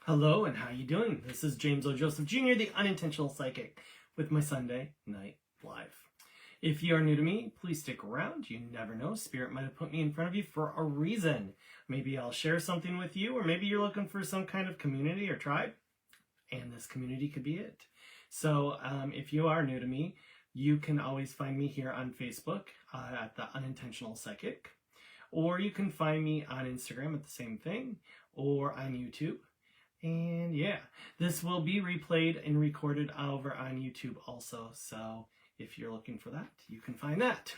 Hello, and how you doing? This is James O. Joseph Jr., the Unintentional Psychic, with my Sunday Night Live. If you are new to me, please stick around. You never know. Spirit might have put me in front of you for a reason. Maybe I'll share something with you, or maybe you're looking for some kind of community or tribe, and this community could be it. So if you are new to me, you can always find me here on Facebook at the Unintentional Psychic, or you can find me on Instagram at the same thing, or on YouTube. And yeah, this will be replayed and recorded over on YouTube also. So if you're looking for that, you can find that.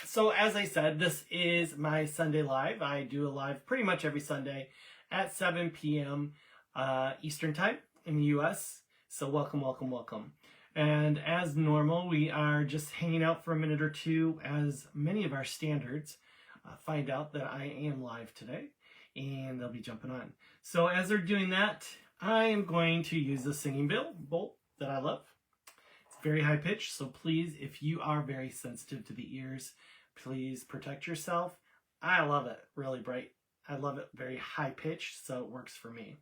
So as I said, this is my Sunday Live. I do a live pretty much every Sunday at 7 p.m. Eastern Time in the US. So welcome, welcome, welcome. And as normal, we are just hanging out for a minute or two as many of our standards find out that I am live today. And they'll be jumping on. So as they're doing that, I am going to use the singing bowl that I love. It's very high pitched, so please, if you are very sensitive to the ears, please protect yourself. I love it really bright. I love it very high pitched, so it works for me.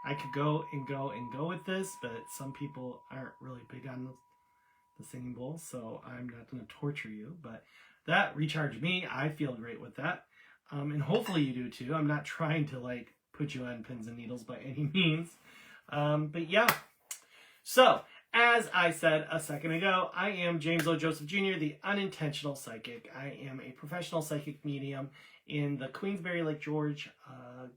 I could go and go and go with this, but some people aren't really big on the singing bowl, so I'm not going to torture you. But that recharged me. I feel great with that. And hopefully you do too. I'm not trying to like put you on pins and needles by any means. But yeah. So, as I said a second ago, I am James O. Joseph Jr., the Unintentional Psychic. I am a professional psychic medium in the Queensbury, Lake George,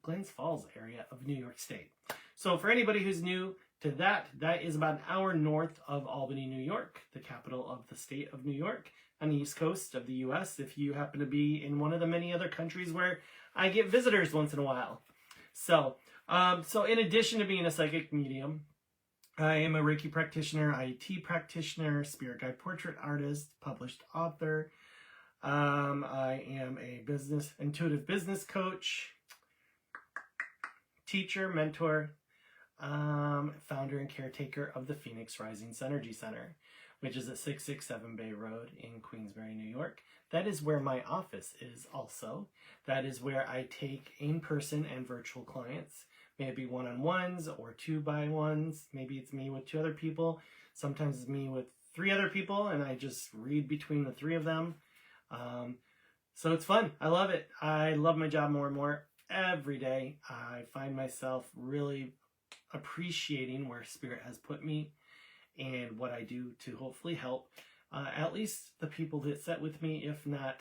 Glens Falls area of New York State. So for anybody who's new to that is about an hour north of Albany, New York, the capital of the state of New York, on the east coast of the U.S., if you happen to be in one of the many other countries where I get visitors once in a while. So in addition to being a psychic medium, I am a Reiki practitioner, IT practitioner, spirit guide portrait artist, published author. I am a intuitive business coach, teacher, mentor, founder and caretaker of the Pheonix Rising Energy Center, which is at 667 Bay Road in Queensbury, New York. That is where my office is also. That is where I take in-person and virtual clients. Maybe one-on-ones or two-by-ones. Maybe it's me with two other people. Sometimes it's me with three other people, and I just read between the three of them. So it's fun. I love it. I love my job more and more every day. I find myself really appreciating where Spirit has put me and what I do to hopefully help at least the people that sit with me, if not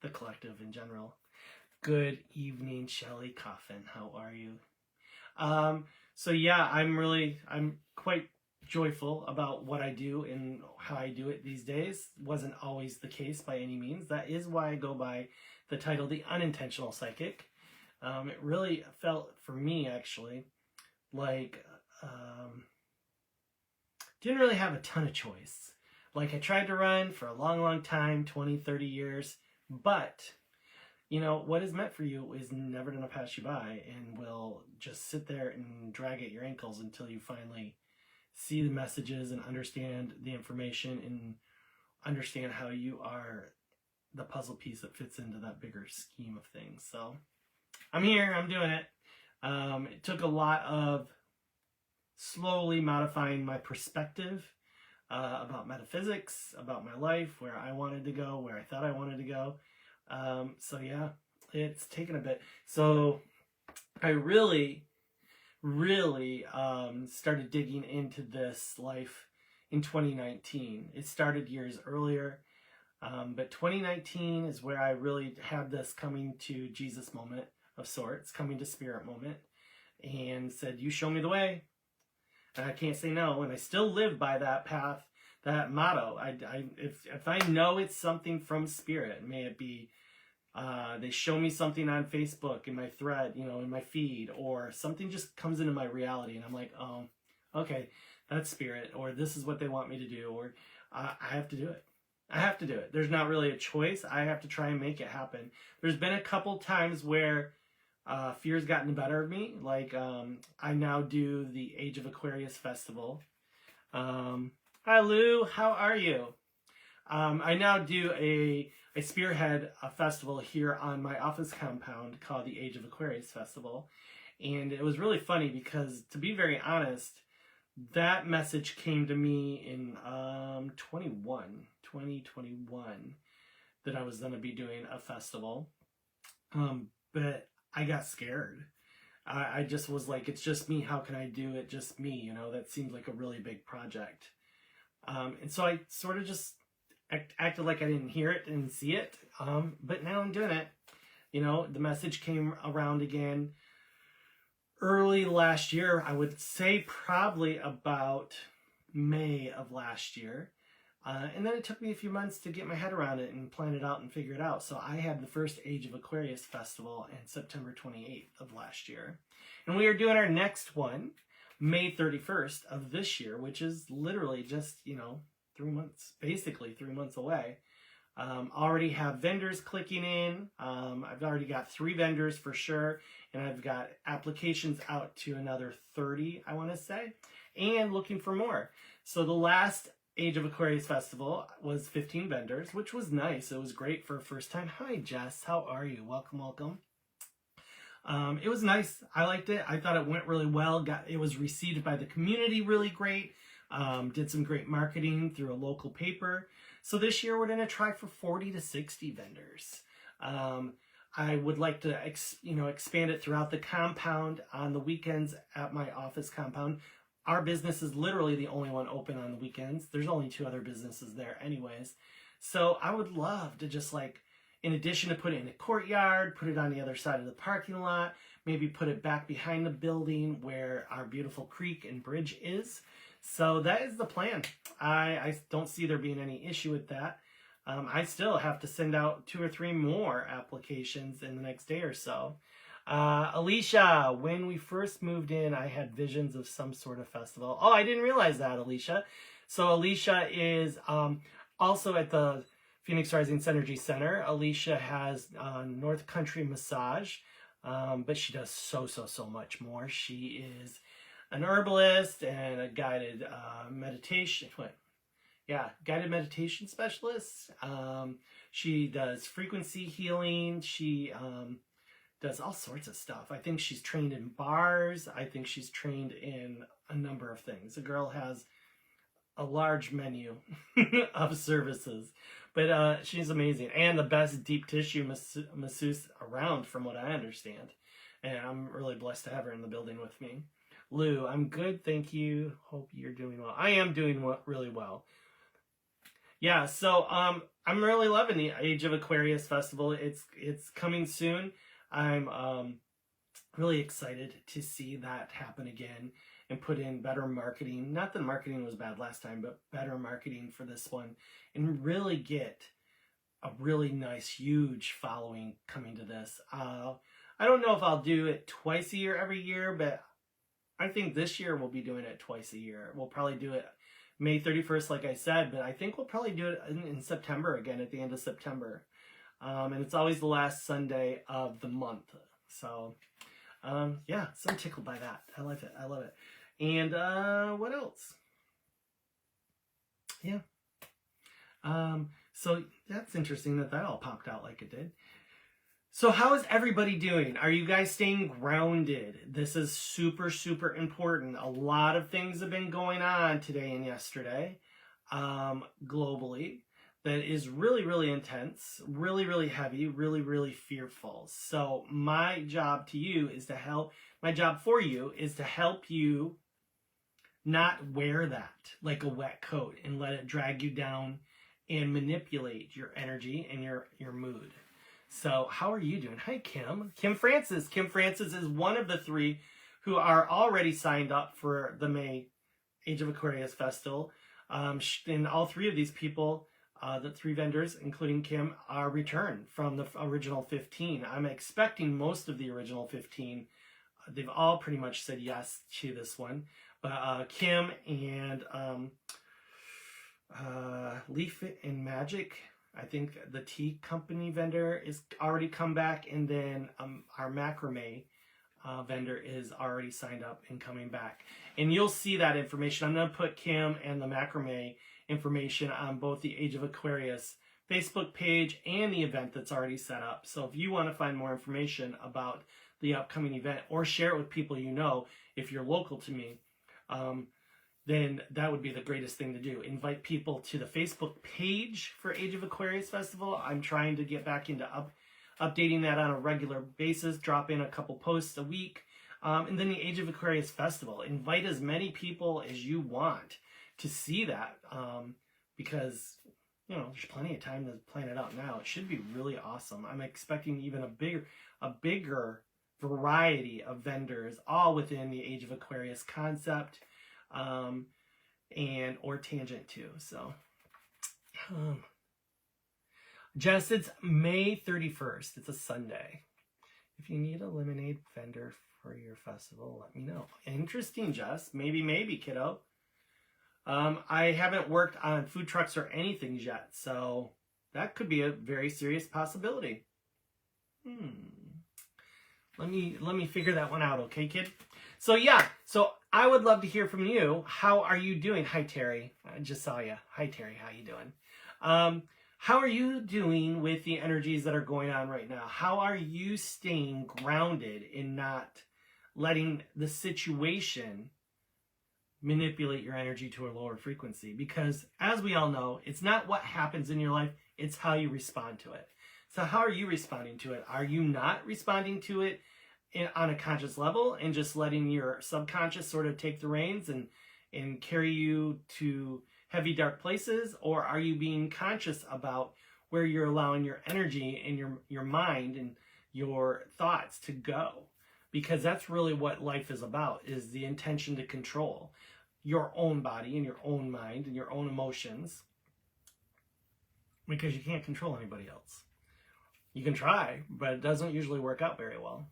the collective in general. Good evening, Shelley Coffin. How are you? So yeah, I'm quite joyful about what I do and how I do it these days. Wasn't always the case by any means. That is why I go by the title, The Unintentional Psychic. It really felt for me actually like didn't really have a ton of choice. Like I tried to run for a long, long time, 20, 30 years, but you know, what is meant for you is never going to pass you by and will just sit there and drag at your ankles until you finally see the messages and understand the information and understand how you are the puzzle piece that fits into that bigger scheme of things. So I'm here, I'm doing it. It took a lot of slowly modifying my perspective about metaphysics, about my life, where I wanted to go, where I thought I wanted to go. So yeah, it's taken a bit. So I really started digging into this life in 2019. It started years earlier, but 2019 is where I really had this coming to Jesus moment of sorts, coming to Spirit moment, and said, you show me the way, and I can't say no. And I still live by that path, that motto. If I know it's something from Spirit, may it be they show me something on Facebook in my thread, you know, in my feed, or something just comes into my reality and I'm like, oh, okay, that's Spirit, or this is what they want me to do, or I have to do it. I have to do it. There's not really a choice. I have to try and make it happen. There's been a couple times where fear's gotten the better of me. Like I now do the Age of Aquarius Festival. Hi Lou, how are you? I now do I spearhead a festival here on my office compound called the Age of Aquarius Festival. And it was really funny because, to be very honest, that message came to me in 2021, that I was going to be doing a festival. But I got scared. I just was like, it's just me. How can I do it? Just me, you know, that seemed like a really big project. And so I sort of just acted like I didn't hear it and see it. But now I'm doing it. You know, the message came around again early last year. I would say probably about May of last year. And then it took me a few months to get my head around it and plan it out and figure it out. So I had the first Age of Aquarius Festival on September 28th of last year. And we are doing our next one May 31st of this year, which is literally just, you know, 3 months, basically 3 months away. Already have vendors clicking in. I've already got 3 vendors for sure. And I've got applications out to another 30, I want to say, and looking for more. So the last Age of Aquarius Festival was 15 vendors, which was nice. It was great for a first time. Hi, Jess. How are you? Welcome, welcome. It was nice. I liked it. I thought it went really well. It was received by the community really great. Did some great marketing through a local paper. So this year we're going to try for 40 to 60 vendors. I would like to expand it throughout the compound on the weekends at my office compound. Our business is literally the only one open on the weekends. There's only 2 other businesses there anyways. So I would love to just, like, in addition to put it in a courtyard, put it on the other side of the parking lot, maybe put it back behind the building where our beautiful creek and bridge is. So that is the plan. I don't see there being any issue with that. I still have to send out 2 or 3 more applications in the next day or so. Alicia, when we first moved in, I had visions of some sort of festival. Oh, I didn't realize that, Alicia. So Alicia is also at the Pheonix Rising Synergy Center. Alicia has North Country Massage, but she does so much more. She is an herbalist and a guided guided meditation specialist. She does frequency healing. She does all sorts of stuff. I think she's trained in bars. I think she's trained in a number of things. The girl has a large menu of services, but she's amazing and the best deep tissue masseuse around, from what I understand. And I'm really blessed to have her in the building with me. Lou, I'm good, thank you. Hope you're doing well. I am doing really well. Yeah, so I'm really loving the Age of Aquarius Festival. It's coming soon. I'm really excited to see that happen again and put in better marketing. Not that marketing was bad last time, but better marketing for this one, and really get a really nice, huge following coming to this. I don't know if I'll do it twice a year every year, but I think this year we'll be doing it twice a year. We'll probably do it May 31st, like I said, but I think we'll probably do it in September again, at the end of September. And it's always the last Sunday of the month. So, yeah, so I'm tickled by that. I love it. I love it. And what else? Yeah. So that's interesting that all popped out like it did. So how is everybody doing? Are you guys staying grounded? This is super important. A lot of things have been going on today and yesterday, globally, that is really intense, really heavy, really fearful. So my job for you is to help you not wear that like a wet coat and let it drag you down and manipulate your energy and your mood. So how are you doing? Hi, Kim. Kim Francis. Kim Francis is one of the 3 who are already signed up for the May Age of Aquarius Festival. And all 3 of these people, the 3 vendors, including Kim, are returned from the original 15. I'm expecting most of the original 15. They've all pretty much said yes to this one. But Kim and Leaf and Magic. I think the tea company vendor is already come back, and then our macrame vendor is already signed up and coming back. And you'll see that information. I'm going to put Kim and the macrame information on both the Age of Aquarius Facebook page and the event that's already set up. So if you want to find more information about the upcoming event or share it with people you know, if you're local to me, then that would be the greatest thing to do. Invite people to the Facebook page for Age of Aquarius Festival. I'm trying to get back into updating that on a regular basis, drop in a couple posts a week. And then the Age of Aquarius Festival. Invite as many people as you want to see that, because, you know, there's plenty of time to plan it out now. It should be really awesome. I'm expecting even a bigger variety of vendors, all within the Age of Aquarius concept, and or tangent too. So, Jess, it's May 31st. It's a Sunday. If you need a lemonade vendor for your festival, let me know. Interesting, Jess. Maybe, kiddo. I haven't worked on food trucks or anything yet, so that could be a very serious possibility. Let me figure that one out, okay, kid? So yeah, so I would love to hear from you. How are you doing? Hi, Terry. I just saw you. Hi, Terry. How you doing? How are you doing with the energies that are going on right now? How are you staying grounded in not letting the situation manipulate your energy to a lower frequency? Because as we all know, it's not what happens in your life, it's how you respond to it. So how are you responding to it? Are you not responding to it on a conscious level and just letting your subconscious sort of take the reins and carry you to heavy, dark places? Or are you being conscious about where you're allowing your energy and your mind and your thoughts to go? Because that's really what life is about, is the intention to control your own body and your own mind and your own emotions, because you can't control anybody else. You can try, but it doesn't usually work out very well.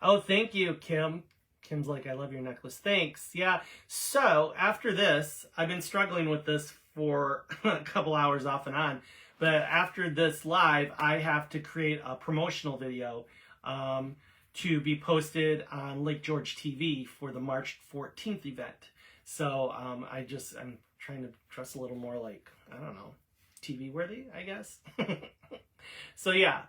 Oh, thank you, Kim. Kim's like, I love your necklace. Thanks. Yeah. So after this, I've been struggling with this for a couple hours off and on, but after this live, I have to create a promotional video to be posted on Lake George TV for the March 14th event. So I'm trying to dress a little more like, I don't know, TV worthy, I guess. So yeah,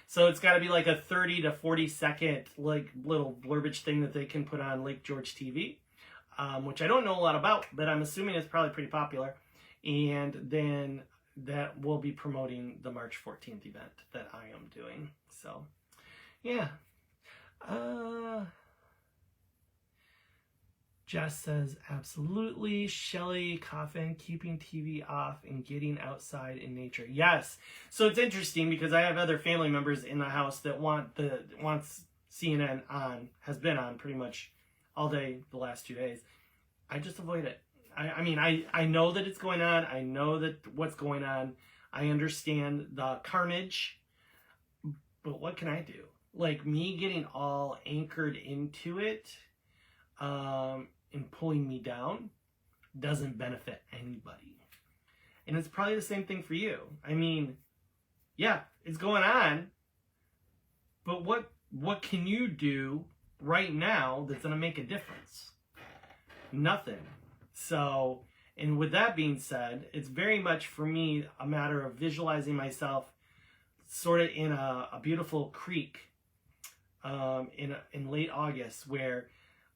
so it's got to be like a 30 to 40 second like little blurbage thing that they can put on Lake George TV, which I don't know a lot about, but I'm assuming it's probably pretty popular. And then that will be promoting the March 14th event that I am doing. So yeah. Jess says, absolutely. Shelly, Coffin, keeping TV off and getting outside in nature. Yes. So it's interesting because I have other family members in the house that wants CNN on, has been on pretty much all day the last 2 days. I just avoid it. I mean, I know that it's going on. I know that what's going on. I understand the carnage, but what can I do? Like, me getting all anchored into it, and pulling me down doesn't benefit anybody. And it's probably the same thing for you. I mean, yeah, it's going on, but what can you do right now that's going to make a difference? Nothing. So, and with that being said, it's very much for me a matter of visualizing myself sort of in a beautiful creek in late August, where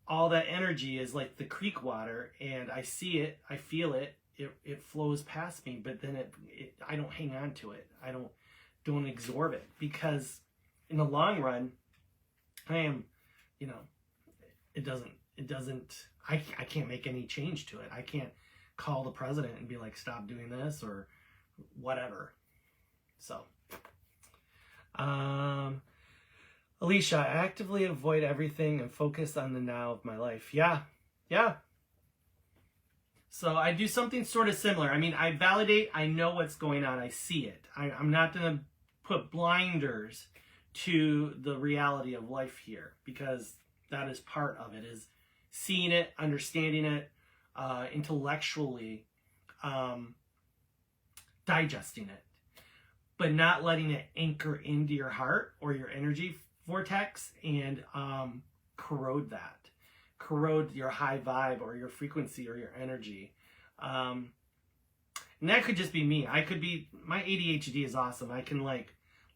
all that energy is like the creek water, and I see it, I feel it, it flows past me, but then I don't hang on to it. I don't absorb it, because in the long run, I am, it doesn't, I can't make any change to it. I can't call the president and be like, stop doing this or whatever. So, Alicia, I actively avoid everything and focus on the now of my life. Yeah. So I do something sort of similar. I mean, I validate, I know what's going on, I see it. I'm not going to put blinders to the reality of life here, because that is part of it, is seeing it, understanding it, intellectually, digesting it, but not letting it anchor into your heart or your energy vortex and corrode your high vibe or your frequency or your energy. And that could just be me. My ADHD is awesome. I can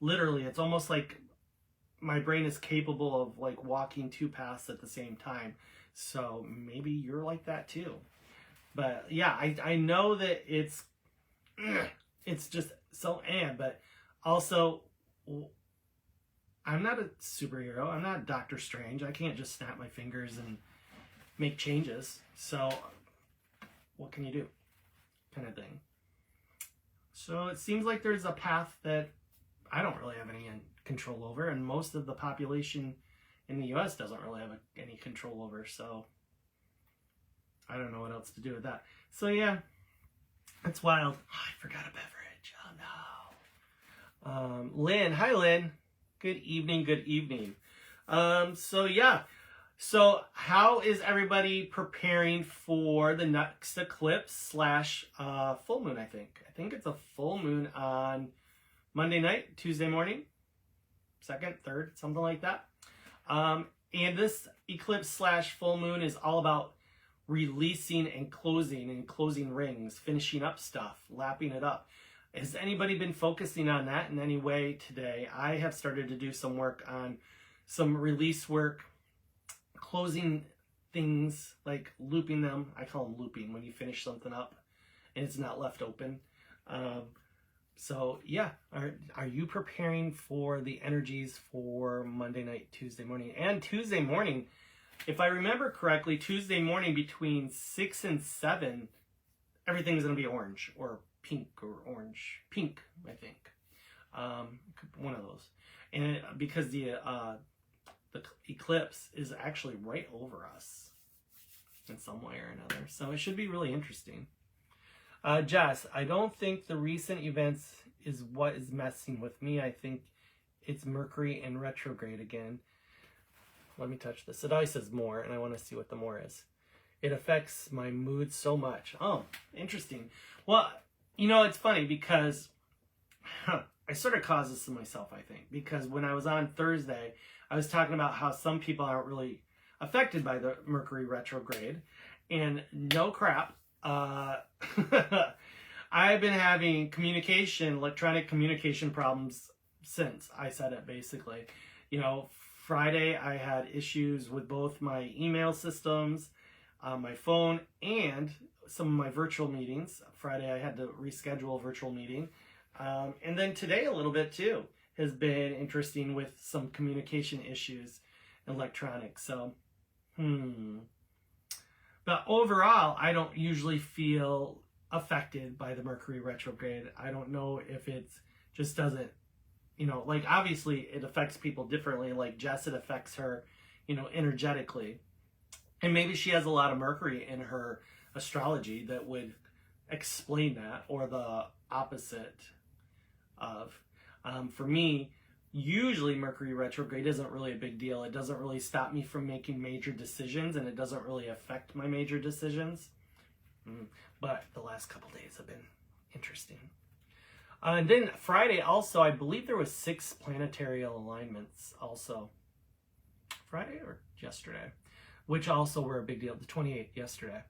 literally, it's almost like my brain is capable of walking two paths at the same time. So maybe you're like that too. But yeah, I know that it's just so but also I'm not a superhero. I'm not Doctor Strange. I can't just snap my fingers and make changes. So what can you do? Kind of thing. So it seems like there's a path that I don't really have any control over, and most of the population in the US doesn't really have any control over. So I don't know what else to do with that. So yeah, it's wild. Oh, I forgot a beverage. Oh no. Lynn, hi Lynn. Good evening, good evening. So yeah. So how is everybody preparing for the next eclipse / full moon, I think. I think it's a full moon on Monday night, Tuesday morning, 2nd, 3rd, something like that. And this eclipse / full moon is all about releasing and closing rings, finishing up stuff, lapping it up. Has anybody been focusing on that in any way today? I have started to do some work on some release work, closing things, like looping them. I call them looping when you finish something up and it's not left open. So yeah, are you preparing for the energies for Monday night, Tuesday morning? And Tuesday morning, if I remember correctly, Tuesday morning between 6 and 7, everything's going to be orange or pink or orange. Pink, I think. One of those. And because the eclipse is actually right over us in some way or another. So it should be really interesting. Jess, I don't think the recent events is what is messing with me. I think it's Mercury in retrograde again. Let me touch this. It always says more, and I want to see what the more is. It affects my mood so much. Oh, interesting. Well, it's funny because I sort of caused this to myself, I think. Because when I was on Thursday, I was talking about how some people aren't really affected by the Mercury retrograde. And no crap. I've been having electronic communication problems since I said it, basically. Friday I had issues with both my email systems, my phone, and some of my virtual meetings. Friday I had to reschedule a virtual meeting. And then today a little bit too has been interesting with some communication issues, electronic. So, But overall, I don't usually feel affected by the Mercury retrograde. I don't know if it just doesn't, obviously it affects people differently. Like Jess, it affects her, energetically. And maybe she has a lot of Mercury in her astrology that would explain that, or the opposite of. For me, usually Mercury retrograde isn't really a big deal. It doesn't really stop me from making major decisions, and it doesn't really affect my major decisions. But the last couple days have been interesting. And then Friday also, I believe there was 6 planetary alignments also. Friday or yesterday, which also were a big deal. The 28th yesterday,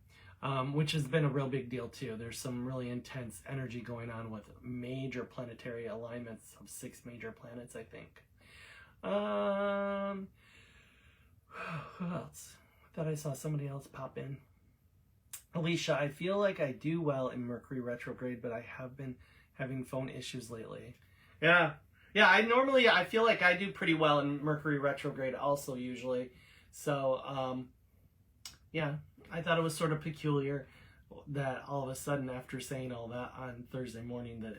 which has been a real big deal too. There's some really intense energy going on with major planetary alignments of 6 major planets, I think. Who else? I thought I saw somebody else pop in. Alicia, I feel like I do well in Mercury retrograde, but I have been having phone issues lately. Yeah, I feel like I do pretty well in Mercury retrograde also usually. So, yeah, I thought it was sort of peculiar that all of a sudden after saying all that on Thursday morning that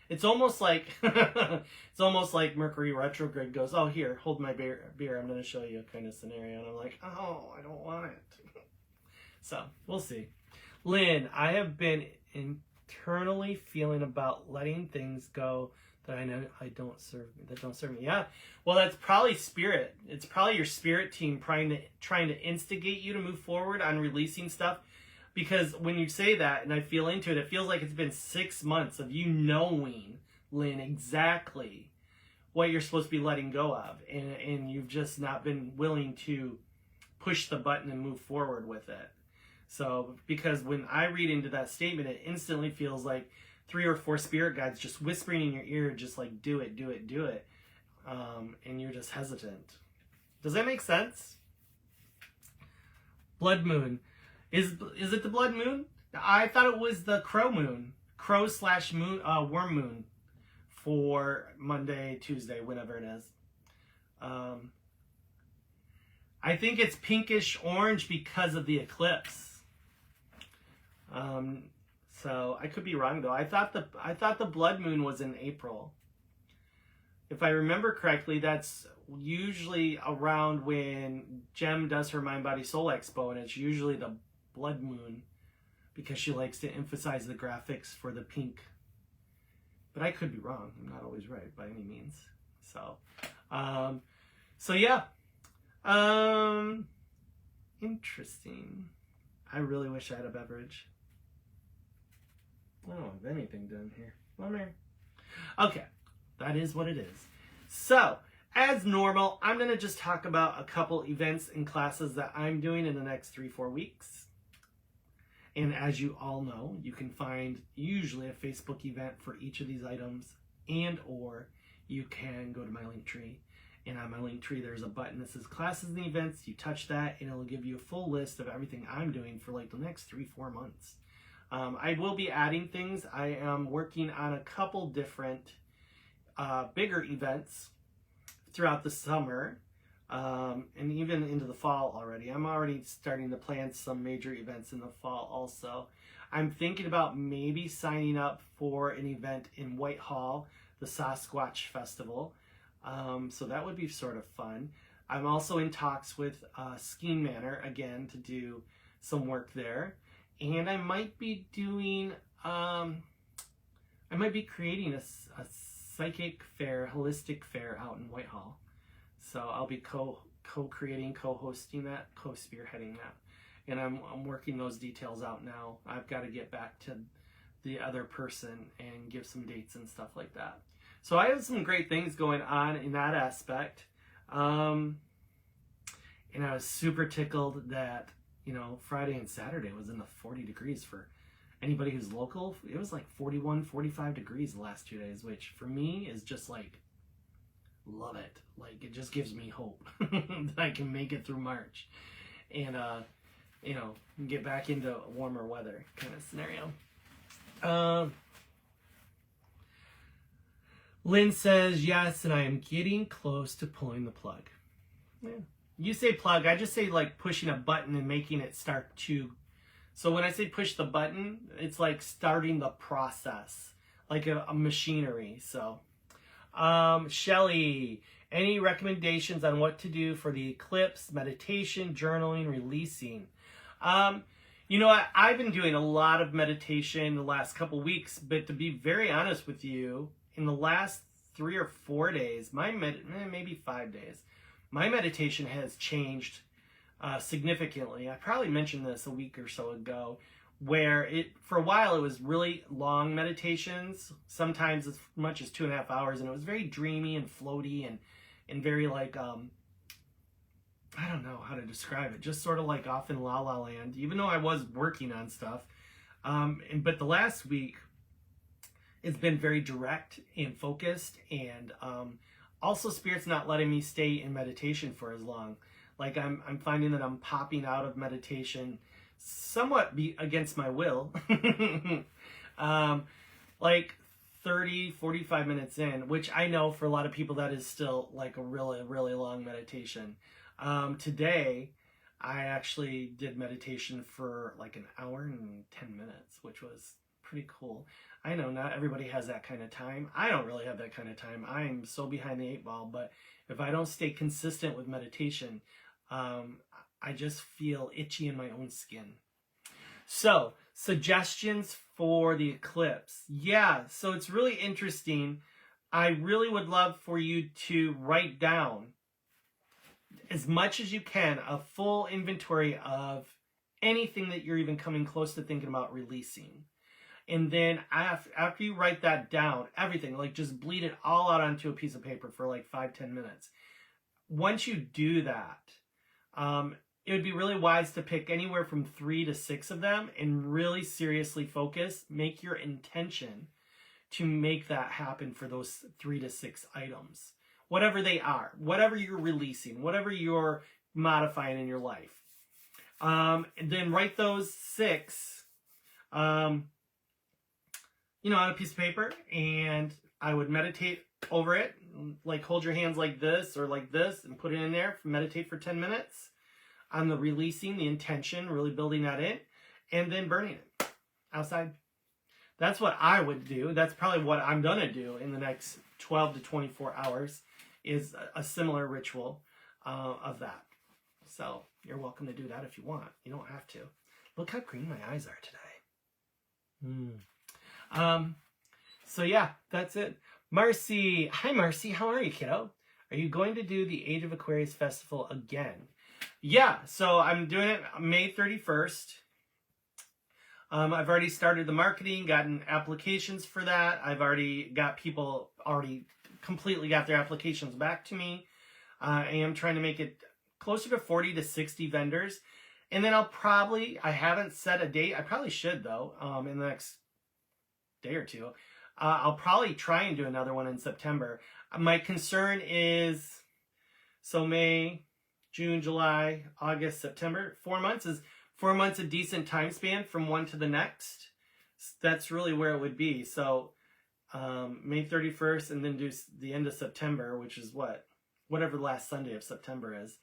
it's almost like it's almost like Mercury retrograde goes, oh, here, hold my beer, I'm going to show you kind of scenario. And I'm like, oh, I don't want it. So we'll see. Lynn, I have been internally feeling about letting things go that I know that don't serve me. Yeah. Well, that's probably spirit. It's probably your spirit team trying to instigate you to move forward on releasing stuff. Because when you say that, and I feel into it, it feels like it's been 6 months of you knowing, Lynn, exactly what you're supposed to be letting go of. And you've just not been willing to push the button and move forward with it. So, because when I read into that statement, it instantly feels like 3 or 4 spirit guides just whispering in your ear, just like, do it, do it, do it. And you're just hesitant. Does that make sense? Blood moon. Is it the blood moon? I thought it was the crow moon. Crow/moon, worm moon for Monday, Tuesday, whenever it is. I think it's pinkish orange because of the eclipse. So I could be wrong though. I thought the blood moon was in April. If I remember correctly, that's usually around when Jem does her Mind Body Soul Expo, and it's usually the blood moon because she likes to emphasize the graphics for the pink. But I could be wrong. I'm not always right by any means. So yeah. Interesting. I really wish I had a beverage. I don't have anything done here. Come here. Okay, that is what it is. So, as normal, I'm going to just talk about a couple events and classes that I'm doing in the next 3-4 weeks. And as you all know, you can find usually a Facebook event for each of these items, and or you can go to my link tree. And on my link tree, there's a button that says classes and events. You touch that, and it'll give you a full list of everything I'm doing for like the next 3-4 months. I will be adding things. I am working on a couple different bigger events throughout the summer and even into the fall already. I'm already starting to plan some major events in the fall also. I'm thinking about maybe signing up for an event in Whitehall, the Sasquatch Festival. So that would be sort of fun. I'm also in talks with Skeen Manor again to do some work there. And I might be doing, I might be creating a psychic fair, holistic fair out in Whitehall. So I'll be co-creating, co-hosting that, co-spearheading that. And I'm working those details out now. I've got to get back to the other person and give some dates and stuff like that. So I have some great things going on in that aspect. And I was super tickled that, you know, Friday and Saturday was in the 40 degrees for anybody who's local. It was like 41, 45 degrees the last 2 days, which for me is just like, love it. Like, it just gives me hope that I can make it through March and, you know, get back into warmer weather kind of scenario. Lynn says, yes, and I am getting close to pulling the plug. Yeah. You say plug, I just say like pushing a button and making it start to. So when I say push the button, it's like starting the process, like a machinery. So, Shelly, any recommendations on what to do for the eclipse, meditation, journaling, releasing? You know, I've been doing a lot of meditation the last couple weeks, but to be very honest with you, in the last 3 or 4 days, maybe 5 days, my meditation has changed significantly. I probably mentioned this a week or so ago, where for a while it was really long meditations, sometimes as much as 2.5 hours, and it was very dreamy and floaty and very like, I don't know how to describe it, just sort of like off in La La Land, even though I was working on stuff. But the last week, it's been very direct and focused, and also Spirit's not letting me stay in meditation for as long. Like I'm finding that I'm popping out of meditation somewhat against my will. Like 30, 45 minutes in, which I know for a lot of people that is still like a really, really long meditation. Today, I actually did meditation for like 1 hour and 10 minutes, which was pretty cool. I know not everybody has that kind of time. I don't really have that kind of time. I'm so behind the 8 ball, but if I don't stay consistent with meditation, I just feel itchy in my own skin. So, suggestions for the eclipse. Yeah, so it's really interesting. I really would love for you to write down as much as you can, a full inventory of anything that you're even coming close to thinking about releasing. And then after you write that down, everything, like just bleed it all out onto a piece of paper for like 5-10 minutes. Once you do that, it would be really wise to pick anywhere from 3 to 6 of them and really seriously focus, make your intention to make that happen for those 3 to 6 items. Whatever they are, whatever you're releasing, whatever you're modifying in your life. And then write those 6, on a piece of paper, and I would meditate over it, like hold your hands like this or like this and put it in there, meditate for 10 minutes on the releasing, the intention, really building that in, and then burning it outside. That's what I would do. That's probably what I'm going to do in the next 12 to 24 hours is a similar ritual of that. So you're welcome to do that if you want. You don't have to. Look how green my eyes are today. So yeah, that's it. Marcy. Hi, Marcy. How are you, kiddo? Are you going to do the Age of Aquarius Festival again? Yeah, so I'm doing it May 31st. I've already started the marketing, gotten applications for that. I've already got people completely got their applications back to me. I am trying to make it closer to 40 to 60 vendors. And then I haven't set a date. I probably should though, in the next day or two. I'll probably try and do another one in September. My concern is, so May, June, July, August, September, 4 months. Is 4 months a decent time span from one to the next? That's really where it would be. So May 31st and then do the end of September, which is whatever the last Sunday of September is.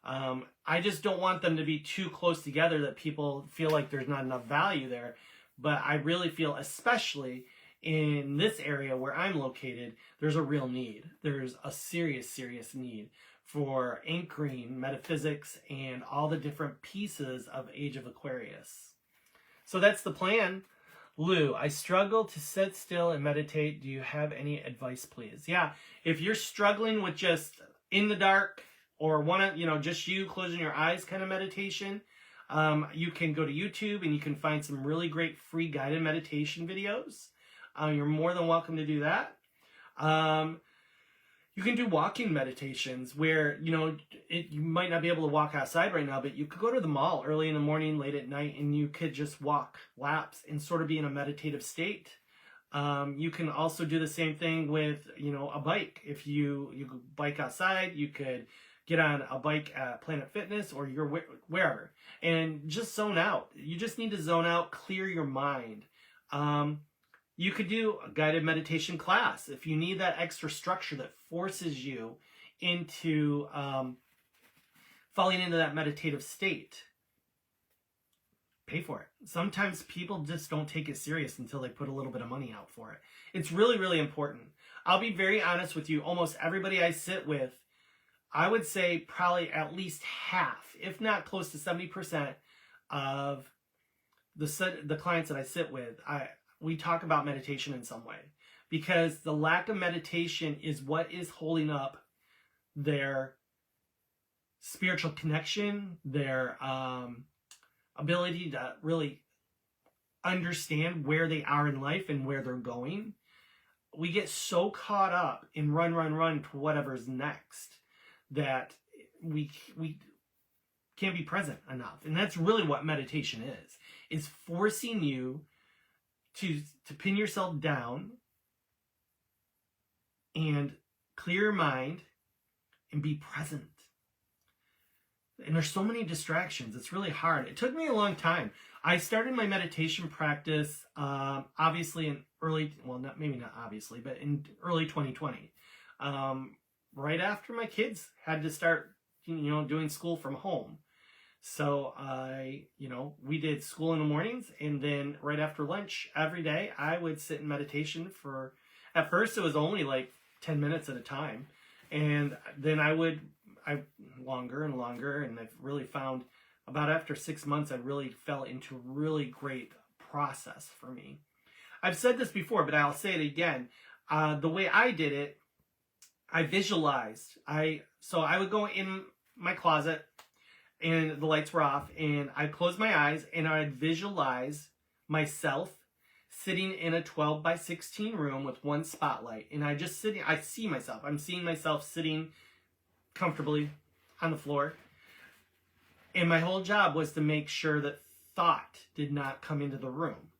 I just don't want them to be too close together that people feel like there's not enough value there. But I really feel, especially in this area where I'm located, there's a real need. There's a serious, serious need for anchoring metaphysics and all the different pieces of Age of Aquarius. So that's the plan. Lou, I struggle to sit still and meditate. Do you have any advice, please? Yeah, if you're struggling with just in the dark or just you closing your eyes kind of meditation, you can go to YouTube and you can find some really great free guided meditation videos. You're more than welcome to do that. You can do walking meditations where, you might not be able to walk outside right now, but you could go to the mall early in the morning, late at night, and you could just walk laps and sort of be in a meditative state. You can also do the same thing with, a bike. If you could bike outside, you could get on a bike at Planet Fitness or wherever and just zone out. You just need to zone out, clear your mind. You could do a guided meditation class if you need that extra structure that forces you into falling into that meditative state. Pay for it. Sometimes people just don't take it serious until they put a little bit of money out for it. It's really, really important. I'll be very honest with you. Almost everybody I sit with, I would say probably at least half, if not close to 70% of the clients that I sit with, we talk about meditation in some way, because the lack of meditation is what is holding up their spiritual connection, their ability to really understand where they are in life and where they're going. We get so caught up in run to whatever's next that we can't be present enough. And that's really what meditation is forcing you to pin yourself down and clear your mind and be present. And there's so many distractions. It's really hard. It took me a long time. I started my meditation practice, obviously in early 2020. Right after my kids had to start, doing school from home. So we did school in the mornings, and then right after lunch every day, I would sit in meditation for, at first it was only like 10 minutes at a time. And then I longer and longer. And I've really found about after 6 months, I really fell into a really great process for me. I've said this before, but I'll say it again. the way I did it, I visualized. So I would go in my closet and the lights were off, and I'd close my eyes and I'd visualize myself sitting in a 12 by 16 room with one spotlight. And I see myself. I'm seeing myself sitting comfortably on the floor. And my whole job was to make sure that thought did not come into the room.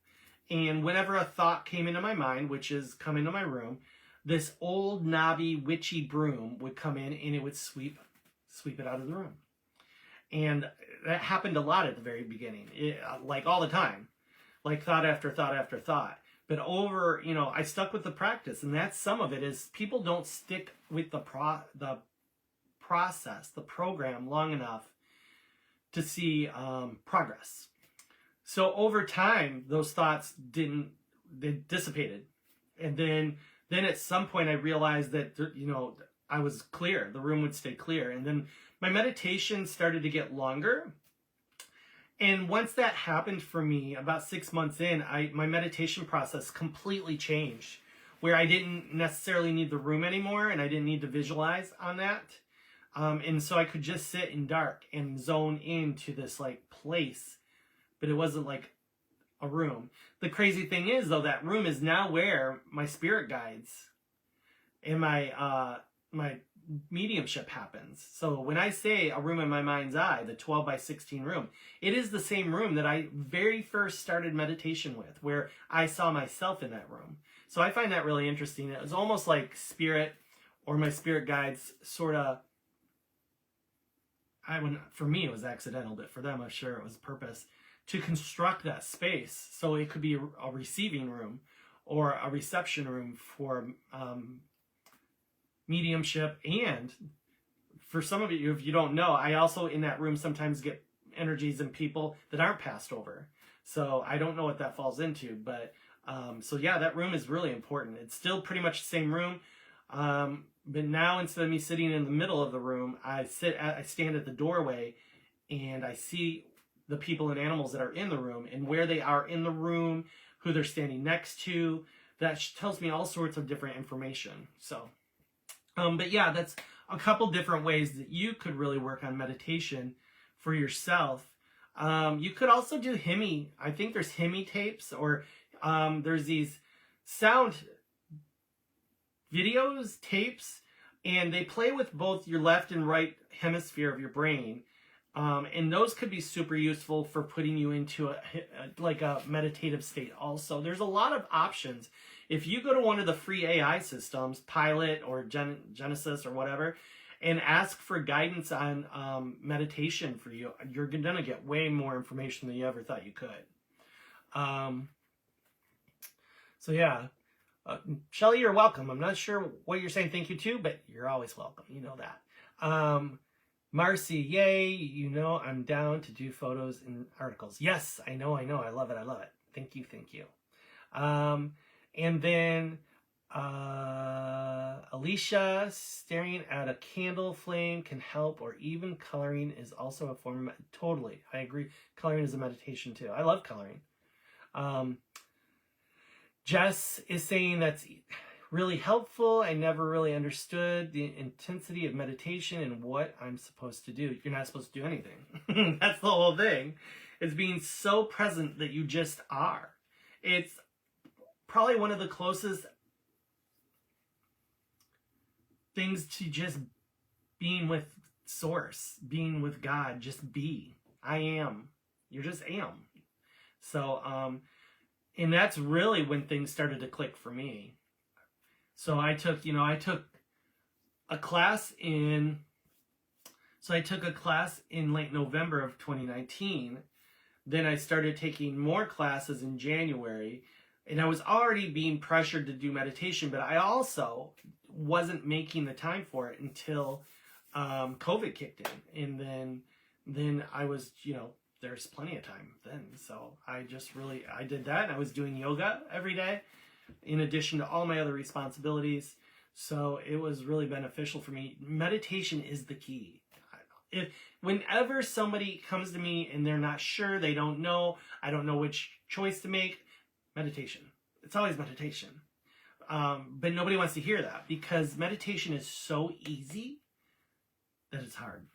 And whenever a thought came into my mind, which is come into my room, this old knobby witchy broom would come in and it would sweep it out of the room. And that happened a lot at the very beginning, like all the time, like thought after thought after thought. But over, I stuck with the practice, and that's some of it is people don't stick with the process, the program long enough to see progress. So over time, those thoughts they dissipated. And then at some point I realized that, I was clear, the room would stay clear. And then my meditation started to get longer. And once that happened for me, about 6 months in, my meditation process completely changed, where I didn't necessarily need the room anymore, and I didn't need to visualize on that. And so I could just sit in dark and zone into this like place, but it wasn't like a room. The crazy thing is, though, that room is now where my spirit guides and my mediumship happens. So when I say a room in my mind's eye, the 12 by 16 room, it is the same room that I very first started meditation with, where I saw myself in that room. So I find that really interesting. It was almost like spirit or my spirit guides sort of, for me it was accidental, but for them I'm sure it was purpose, to construct that space so it could be a receiving room or a reception room for mediumship. And for some of you, if you don't know, I also in that room sometimes get energies and people that aren't passed over. So I don't know what that falls into, but so yeah, that room is really important. It's still pretty much the same room, but now instead of me sitting in the middle of the room, I stand at the doorway and I see the people and animals that are in the room and where they are in the room, who they're standing next to. That tells me all sorts of different information. So but yeah, that's a couple different ways that you could really work on meditation for yourself. You could also do Hemi. I think there's Hemi tapes, or there's these sound videos, tapes, and they play with both your left and right hemisphere of your brain. And those could be super useful for putting you into a meditative state also. There's a lot of options. If you go to one of the free AI systems, Pilot or Genesis or whatever, and ask for guidance on meditation for you, you're going to get way more information than you ever thought you could. So yeah, Shelly, you're welcome. I'm not sure what you're saying thank you to, but you're always welcome. You know that. Marcy, yay, I'm down to do photos and articles. Yes, I know. I love it. Thank you. And then Alicia, staring at a candle flame can help, or even coloring is also a form of totally. I agree. Coloring is a meditation too. I love coloring. Jess is saying that's really helpful. I never really understood the intensity of meditation and what I'm supposed to do. You're not supposed to do anything. That's the whole thing. It's being so present that you just are. It's probably one of the closest things to just being with Source, being with God. Just be. I am. You just am. So, and that's really when things started to click for me. So I took a class in late November of 2019. Then I started taking more classes in January, and I was already being pressured to do meditation, but I also wasn't making the time for it until COVID kicked in. And then I was, there's plenty of time then. So I did that, and I was doing yoga every day in addition to all my other responsibilities. So it was really beneficial for me. Meditation is the key. Whenever somebody comes to me and they're not sure, they don't know, I don't know which choice to make, meditation. It's always meditation. But nobody wants to hear that because meditation is so easy that it's hard.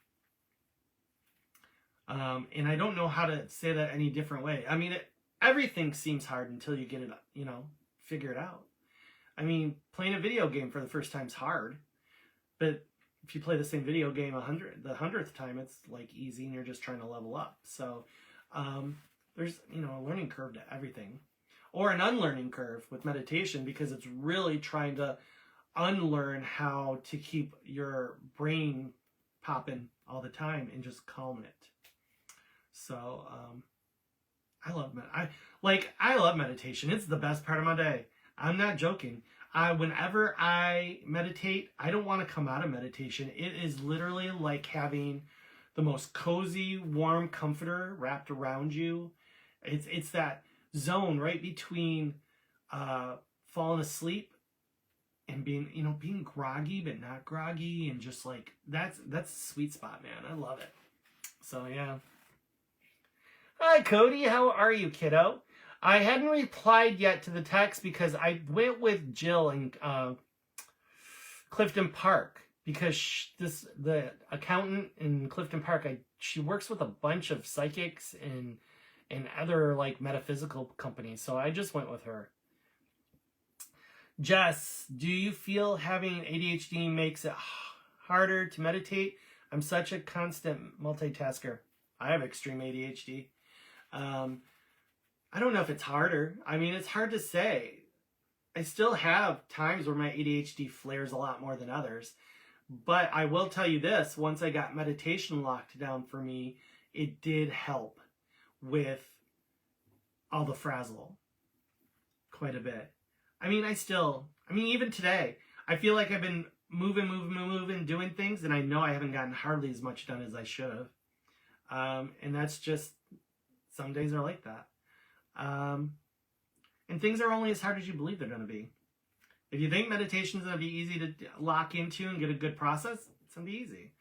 And I don't know how to say that any different way. I mean, everything seems hard until you get it, figure it out. I mean, playing a video game for the first time is hard, but if you play the same video game the 100th time, it's like easy and you're just trying to level up. So there's, a learning curve to everything, or an unlearning curve with meditation, because it's really trying to unlearn how to keep your brain popping all the time and just calm it. So I love meditation. It's the best part of my day. I'm not joking. Whenever I meditate, I don't want to come out of meditation. It is literally like having the most cozy, warm comforter wrapped around you. It's that zone right between falling asleep and being groggy but not groggy, and just like that's a sweet spot, man. I love it. So yeah. Hi Cody, how are you, kiddo? I hadn't replied yet to the text because I went with Jill in Clifton Park, because the accountant in Clifton Park, she works with a bunch of psychics and other like metaphysical companies, so I just went with her. Jess, do you feel having ADHD makes it harder to meditate? I'm such a constant multitasker. I have extreme ADHD. I don't know if it's harder. I mean, it's hard to say. I still have times where my ADHD flares a lot more than others. But I will tell you this, once I got meditation locked down for me, it did help with all the frazzle quite a bit. I mean, even today, I feel like I've been moving, doing things, and I know I haven't gotten hardly as much done as I should have. And that's just, some days are like that. And things are only as hard as you believe they're going to be. If you think meditation is going to be easy to lock into and get a good process, it's going to be easy.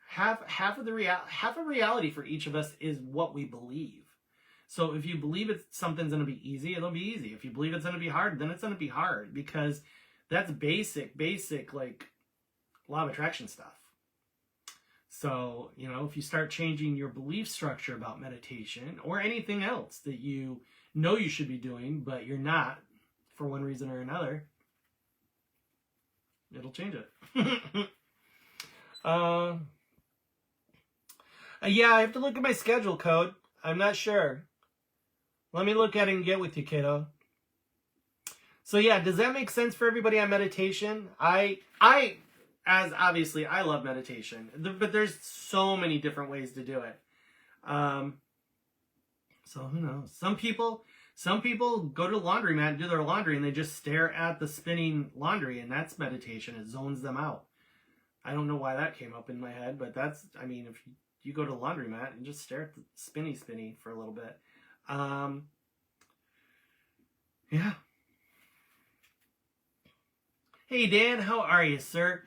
Half of reality for each of us is what we believe. So if you believe something's going to be easy, it'll be easy. If you believe it's going to be hard, then it's going to be hard, because that's basic like law of attraction stuff. So, if you start changing your belief structure about meditation or anything else that you know you should be doing, but you're not for one reason or another, it'll change it. Yeah, I have to look at my schedule, Code. I'm not sure. Let me look at it and get with you, kiddo. So yeah, does that make sense for everybody on meditation? As obviously, I love meditation, but there's so many different ways to do it. So who knows? Some people go to the laundromat and do their laundry, and they just stare at the spinning laundry, and that's meditation. It zones them out. I don't know why that came up in my head, but if you go to the laundromat and just stare at the spinny for a little bit. Yeah. Hey Dan, how are you, sir?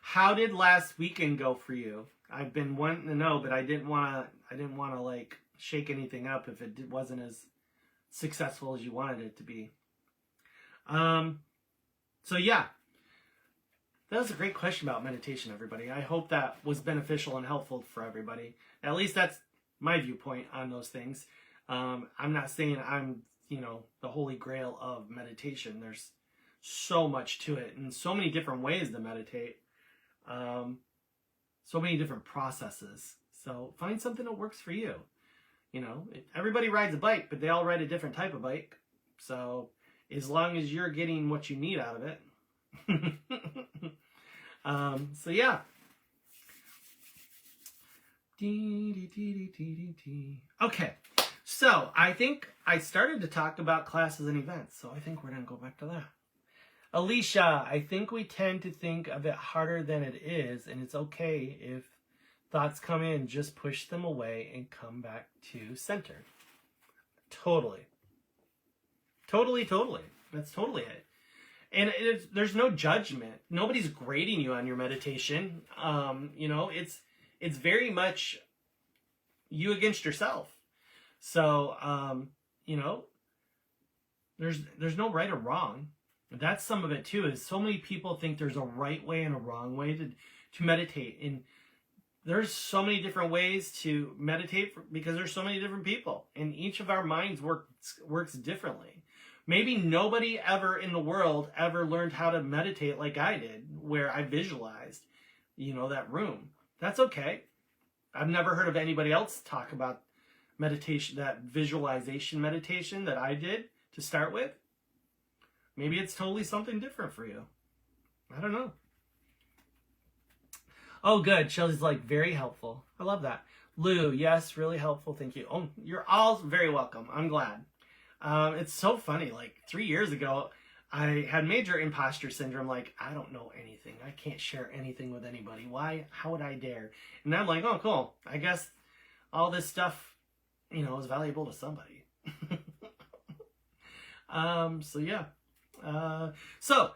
How did last weekend go for you? I've been wanting to know, but I didn't want to like shake anything up if it wasn't as successful as you wanted it to be. So yeah, that was a great question about meditation, everybody. I hope that was beneficial and helpful for everybody. At least that's my viewpoint on those things. I'm not saying I'm, the holy grail of meditation. There's so much to it and so many different ways to meditate. So many different processes. So find something that works for you. Everybody rides a bike, but they all ride a different type of bike. So as long as you're getting what you need out of it. So yeah. Okay. So I think I started to talk about classes and events. So I think we're going to go back to that. Alicia, I think we tend to think of it harder than it is, and it's okay if thoughts come in, just push them away and come back to center. Totally. That's totally it. And there's no judgment. Nobody's grading you on your meditation. It's very much you against yourself. So, there's no right or wrong. That's some of it too, is so many people think there's a right way and a wrong way to meditate. And there's so many different ways to meditate because there's so many different people, and each of our minds works differently. Maybe nobody ever in the world ever learned how to meditate like I did, where I visualized, that room. That's okay. I've never heard of anybody else talk about meditation, that visualization meditation that I did to start with. Maybe it's totally something different for you. I don't know. Oh, good. Shelly's like, very helpful. I love that. Lou, yes, really helpful. Thank you. Oh, you're all very welcome. I'm glad. It's so funny. Like 3 years ago, I had major imposter syndrome. Like, I don't know anything. I can't share anything with anybody. Why? How would I dare? And I'm like, oh, cool. I guess all this stuff, is valuable to somebody. So yeah. So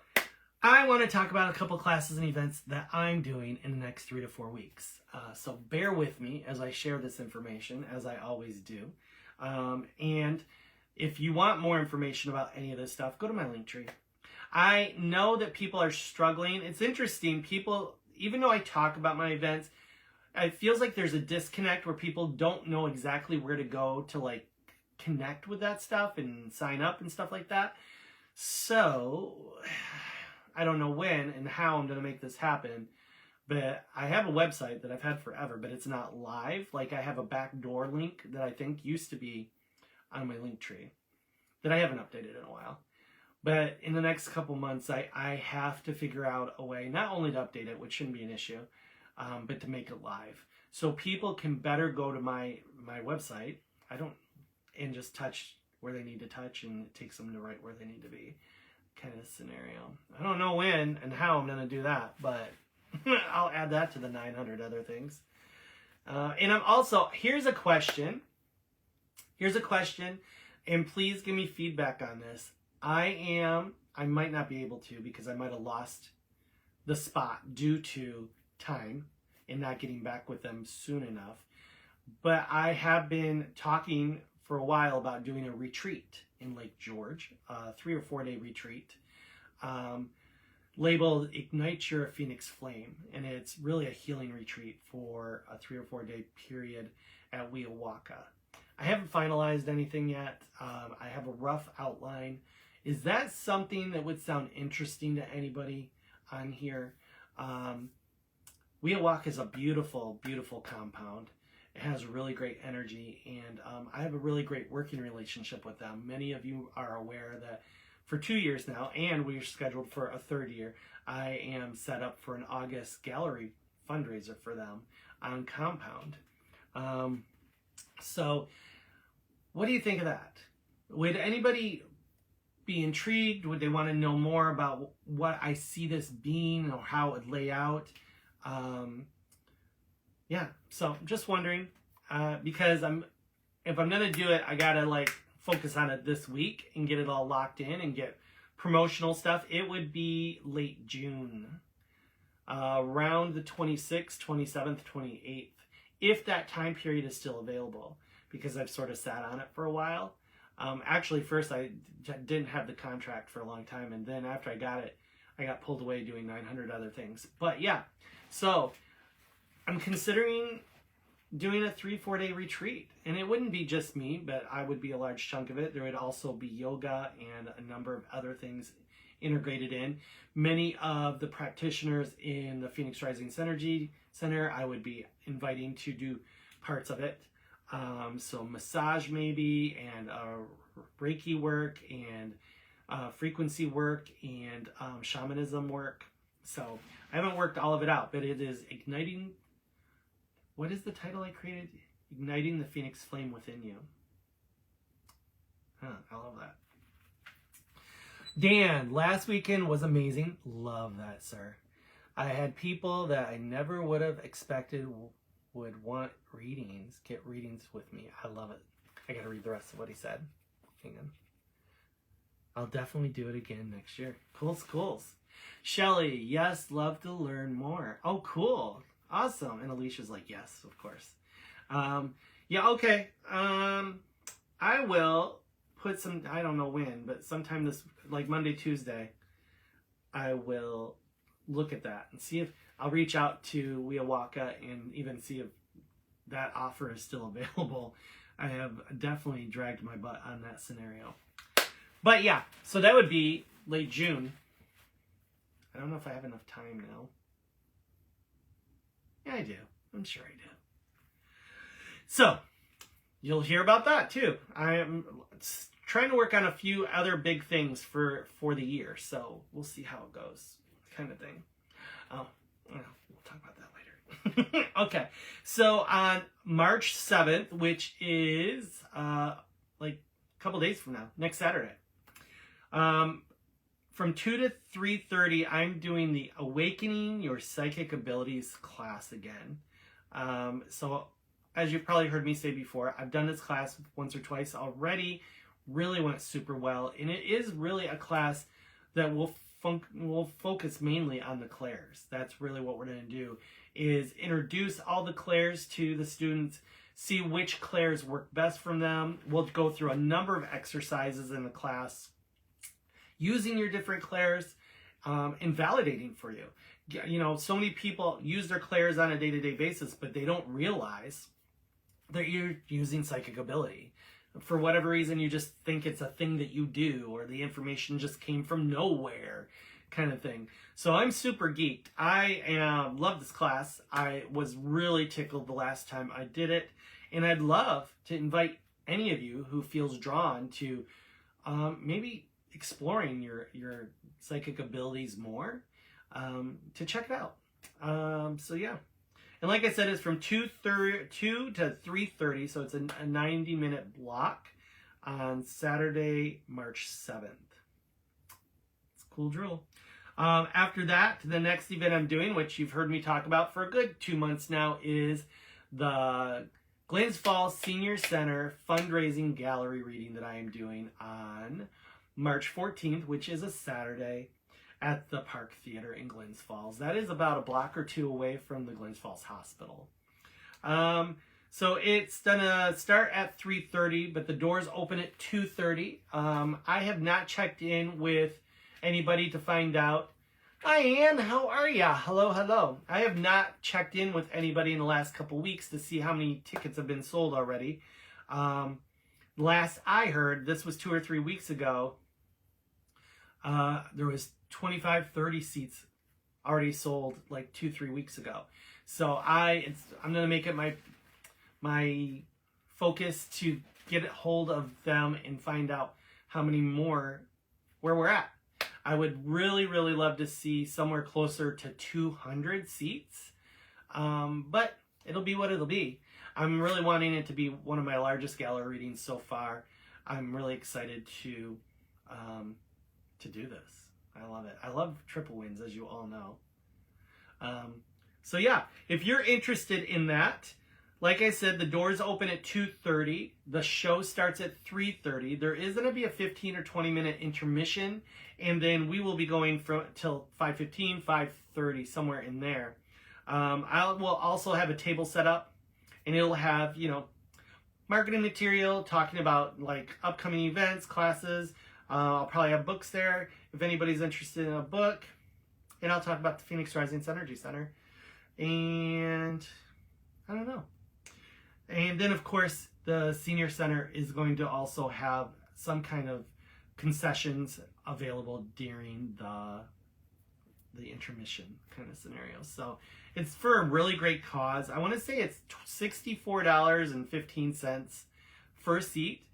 I want to talk about a couple classes and events that I'm doing in the next 3 to 4 weeks. So bear with me as I share this information, as I always do. And if you want more information about any of this stuff, go to my link tree. I know that people are struggling. It's interesting. People, even though I talk about my events, it feels like there's a disconnect where people don't know exactly where to go to like connect with that stuff and sign up and stuff like that. So I don't know when and how I'm going to make this happen, but I have a website that I've had forever, but it's not live. Like I have a backdoor link that I think used to be on my link tree that I haven't updated in a while. But in the next couple months, I have to figure out a way, not only to update it, which shouldn't be an issue, but to make it live. So people can better go to my website, and just touch where they need to touch, and it takes them to right where they need to be, kind of scenario. I don't know when and how I'm going to do that, but I'll add that to the 900 other things. And I'm also, here's a question, and please give me feedback on this. I might not be able to because I might have lost the spot due to time and not getting back with them soon enough. But I have been talking for a while about doing a retreat in Lake George, a 3 or 4 day retreat, labeled Ignite Your Pheonix Flame. And it's really a healing retreat for a 3 or 4 day period at Weowaka. I haven't finalized anything yet. I have a rough outline. Is that something that would sound interesting to anybody on here? Weowaka is a beautiful, beautiful compound. It has really great energy, and I have a really great working relationship with them. Many of you are aware that for 2 years now, and we're scheduled for a 3rd year, I am set up for an August gallery fundraiser for them on compound. So what do you think of that? Would anybody be intrigued? Would they want to know more about what I see this being or how it would lay out? Yeah, so just wondering, because if I'm gonna do it, I gotta like focus on it this week and get it all locked in and get promotional stuff. It would be late June, around the 26th, 27th, 28th, if that time period is still available, because I've sort of sat on it for a while. Actually, first I didn't have the contract for a long time, and then after I got it, I got pulled away doing 900 other things. But yeah, so I'm considering doing a 3-4 day retreat, and it wouldn't be just me, but I would be a large chunk of it. There would also be yoga and a number of other things integrated in. Many of the practitioners in the Pheonix Rising Synergy Center, I would be inviting to do parts of it. So massage maybe, and Reiki work, and frequency work, and shamanism work. So I haven't worked all of it out, but it is igniting. What is the title I created? Igniting the Pheonix Flame Within You. I love that. Dan, last weekend was amazing. Love that, sir. I had people that I never would have expected would want readings, get readings with me. I love it. I gotta read the rest of what he said. Hang on. I'll definitely do it again next year. Cools. Shelly, yes, love to learn more. Oh, cool. Awesome. And Alicia's like, yes, of course. Yeah, okay. I will put some, I don't know when, but sometime this, like Monday, Tuesday, I will look at that and see if I'll reach out to Weowaka and even see if that offer is still available. I have definitely dragged my butt on that scenario. But yeah, so that would be late June. I don't know if I have enough time now. Yeah, I do. I'm sure I do. So, you'll hear about that too. I am trying to work on a few other big things for the year, so we'll see how it goes, kind of thing. We'll talk about that later. Okay, so on March 7th, which is like a couple days from now, next Saturday, from 2 to 3:30, I'm doing the Awakening Your Psychic Abilities class again. So as you've probably heard me say before, I've done this class once or twice already. Really went super well. And it is really a class that will focus mainly on the clairs. That's really what we're going to do, is introduce all the clairs to the students, see which clairs work best from them. We'll go through a number of exercises in the class using your different clairs and validating for you. You know, so many people use their clairs on a day-to-day basis, but they don't realize that you're using psychic ability. For whatever reason, you just think it's a thing that you do, or the information just came from nowhere, kind of thing. So I'm super geeked. I love this class. I was really tickled the last time I did it, and I'd love to invite any of you who feels drawn to maybe exploring your psychic abilities more, to check it out. So yeah. And like I said, it's from 2 to 3:30, so it's a 90-minute block on Saturday, March 7th. It's a cool drill. After that, the next event I'm doing, which you've heard me talk about for a good 2 months now, is the Glens Falls Senior Center fundraising gallery reading that I am doing on March 14th, which is a Saturday, at the Park Theater in Glens Falls. That is about a block or two away from the Glens Falls Hospital. So it's gonna start at 3:30, but the doors open at 2:30. I have not checked in with anybody to find out. Hi, Ann, how are ya? Hello, hello. I have not checked in with anybody in the last couple weeks to see how many tickets have been sold already. Last I heard, this was 2 or 3 weeks ago, there was 25-30 seats already sold like 2-3 weeks ago. So I'm gonna make it my focus to get a hold of them and find out how many more, where we're at. I would really, really love to see somewhere closer to 200 seats, but it'll be what it'll be. I'm really wanting it to be one of my largest gallery readings so far. I'm really excited to do this. I love it. I love triple wins, as you all know. So yeah, if you're interested in that, like I said, the doors open at 2:30. The show starts at 3:30. There is going to be a 15 or 20 minute intermission, and then we will be going till 5:15, 5:30, somewhere in there. We'll also have a table set up, and it'll have, you know, marketing material, talking about like upcoming events, classes. I'll probably have books there if anybody's interested in a book. And I'll talk about the Pheonix Rising Energy Center. And I don't know. And then, of course, the Senior Center is going to also have some kind of concessions available during the intermission kind of scenario. So it's for a really great cause. I want to say it's $64.15 for a seat.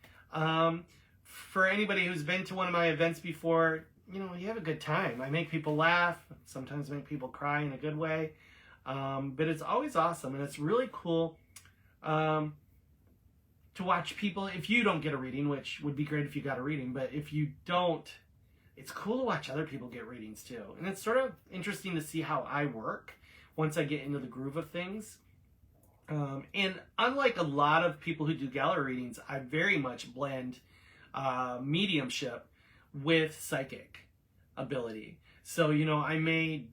For anybody who's been to one of my events before, you know, you have a good time. I make people laugh, sometimes make people cry in a good way. But it's always awesome, and it's really cool to watch people. If you don't get a reading, which would be great if you got a reading, but if you don't, it's cool to watch other people get readings too. And it's sort of interesting to see how I work once I get into the groove of things. And unlike a lot of people who do gallery readings, I very much blend mediumship with psychic ability. So, you know, I may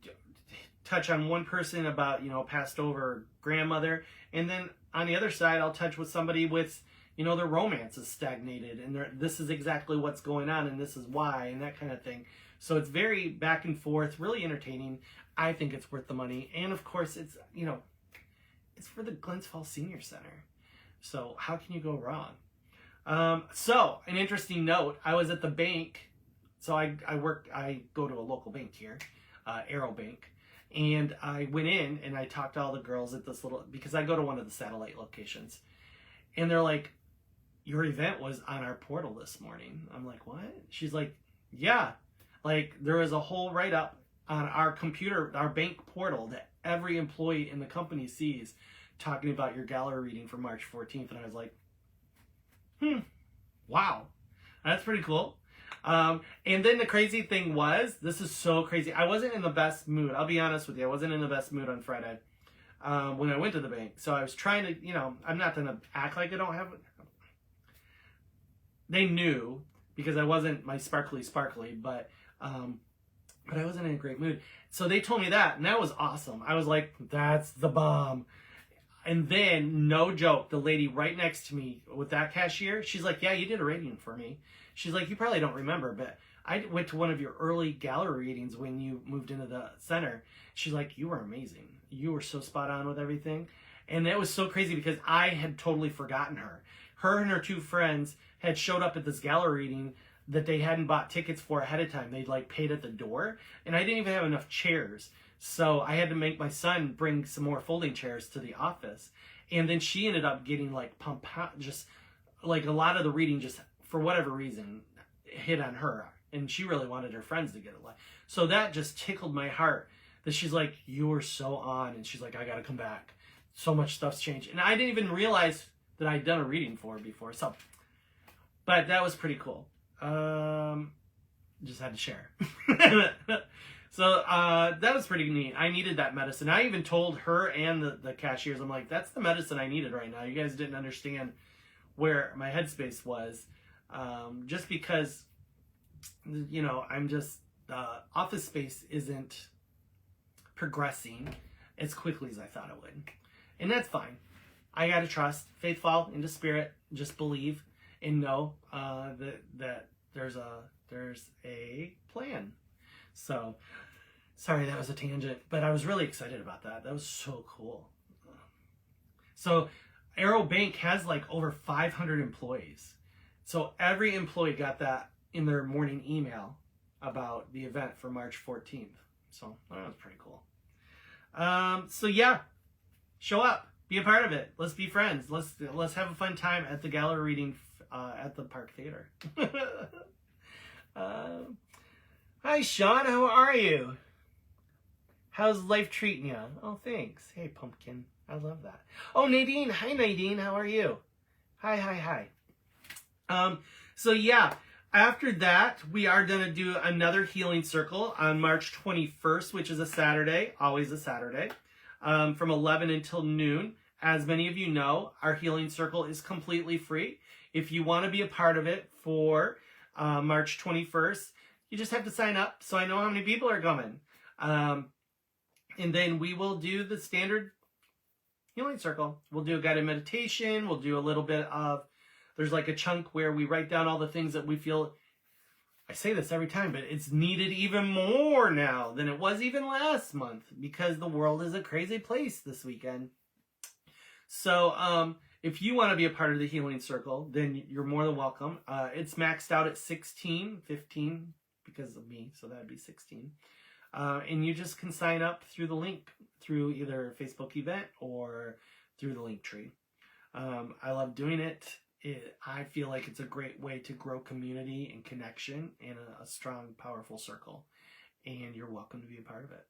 touch on one person about, you know, passed over grandmother, and then on the other side, I'll touch with somebody with, their romance is stagnated, and this is exactly what's going on, and this is why, and that kind of thing. So it's very back and forth, really entertaining. I think it's worth the money. And of course, it's for the Glens Falls Senior Center. So how can you go wrong? So an interesting note, I was at the bank. So I go to a local bank here, Arrow Bank. And I went in and I talked to all the girls at this because I go to one of the satellite locations. And they're like, your event was on our portal this morning. I'm like, what? She's like, yeah. Like, there is a whole write-up on our computer, our bank portal, that every employee in the company sees, talking about your gallery reading for March 14th. And I was like, wow, that's pretty cool. And then the crazy thing was, this is so crazy. I wasn't in the best mood. I'll be honest with you. I wasn't in the best mood on Friday when I went to the bank. So I was trying to, I'm not going to act like I don't have it. They knew, because I wasn't my sparkly, but I wasn't in a great mood. So they told me that, and that was awesome. I was like, that's the bomb. And then, no joke, the lady right next to me with that cashier, she's like, yeah, you did a reading for me. She's like, you probably don't remember, but I went to one of your early gallery readings when you moved into the center. She's like, you were amazing. You were so spot on with everything. And it was so crazy because I had totally forgotten her. Her and her two friends had showed up at this gallery reading that they hadn't bought tickets for ahead of time. They'd paid at the door, and I didn't even have enough chairs. So I had to make my son bring some more folding chairs to the office. And then she ended up getting just a lot of the reading, just for whatever reason, hit on her. And she really wanted her friends to get it. So that just tickled my heart that she's like, you were so on. And she's like, I got to come back. So much stuff's changed. And I didn't even realize that I'd done a reading for her before. But that was pretty cool. Just had to share. So that was pretty neat. I needed that medicine. I even told her and the cashiers, I'm like, that's the medicine I needed right now. You guys didn't understand where my headspace was. Just because, I'm just, office space isn't progressing as quickly as I thought it would. And that's fine. I got to trust, faith, fall into spirit, just believe and know that there's a plan. So, sorry, that was a tangent, but I was really excited about that. That was so cool. So, Arrow Bank has over 500 employees. So, every employee got that in their morning email about the event for March 14th. So, that was pretty cool. So, yeah, show up. Be a part of it. Let's be friends. Let's have a fun time at the gallery reading at the Park Theater. Hi, Sean. How are you? How's life treating you? Oh, thanks. Hey, Pumpkin. I love that. Oh, Nadine. Hi, Nadine. How are you? Hi. So, yeah. After that, we are going to do another healing circle on March 21st, which is a Saturday. Always a Saturday. From 11 until noon. As many of you know, our healing circle is completely free. If you want to be a part of it for March 21st, you just have to sign up so I know how many people are coming. And then we will do the standard healing circle. We'll do a guided meditation. We'll do a little bit of, there's a chunk where we write down all the things that we feel, I say this every time, but it's needed even more now than it was even last month because the world is a crazy place this weekend. So if you want to be a part of the healing circle, then you're more than welcome. It's maxed out at 15 because of me, so that'd be 16. And you just can sign up through the link, through either Facebook event or through the link tree. I love doing it. I feel like it's a great way to grow community and connection in a strong, powerful circle. And you're welcome to be a part of it.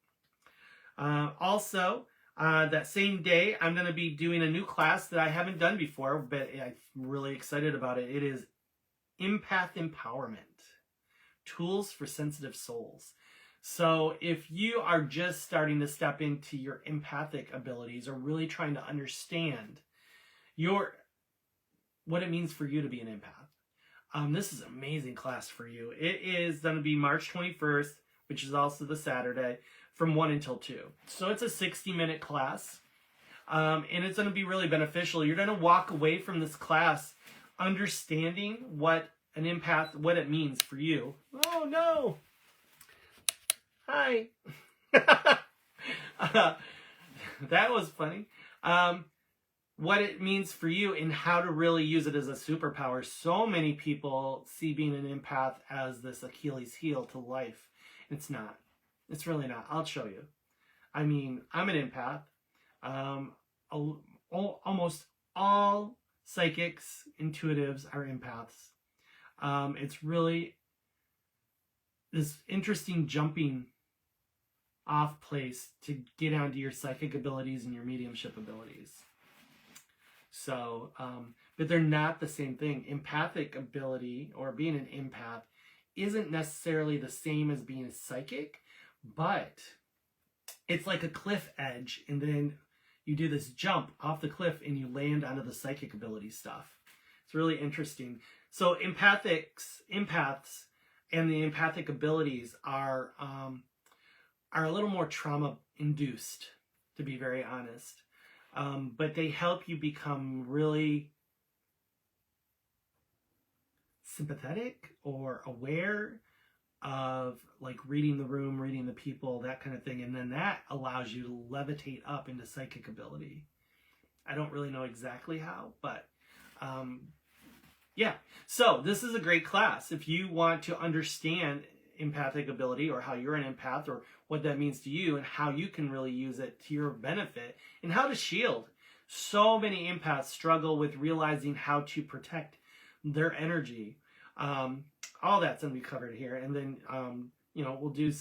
Also, that same day, I'm going to be doing a new class that I haven't done before, but I'm really excited about it. It is Empath Empowerment, Tools for Sensitive Souls. So if you are just starting to step into your empathic abilities or really trying to understand what it means for you to be an empath, this is an amazing class for you. It is going to be March 21st, which is also the Saturday, from 1 until 2. So it's a 60-minute class, and it's going to be really beneficial. You're going to walk away from this class understanding what an empath, what it means for you. Oh no! Hi. That was funny. What it means for you and how to really use it as a superpower. So many people see being an empath as this Achilles heel to life. It's not. It's really not. I'll show you. I mean, I'm an empath. Almost all psychics, intuitives are empaths. It's really this interesting jumping off place to get onto your psychic abilities and your mediumship abilities. So, but they're not the same thing. Empathic ability or being an empath isn't necessarily the same as being a psychic, but it's like a cliff edge, and then you do this jump off the cliff and you land onto the psychic ability stuff. It's really interesting. So empaths and the empathic abilities are a little more trauma induced, to be very honest. But they help you become really sympathetic or aware of, like, reading the room, reading the people, that kind of thing. And then that allows you to levitate up into psychic ability. I don't really know exactly how, but yeah. So this is a great class. If you want to understand empathic ability, or how you're an empath, or what that means to you and how you can really use it to your benefit, and how to shield. So many empaths struggle with realizing how to protect their energy. All that's going to be covered here. And then, we'll do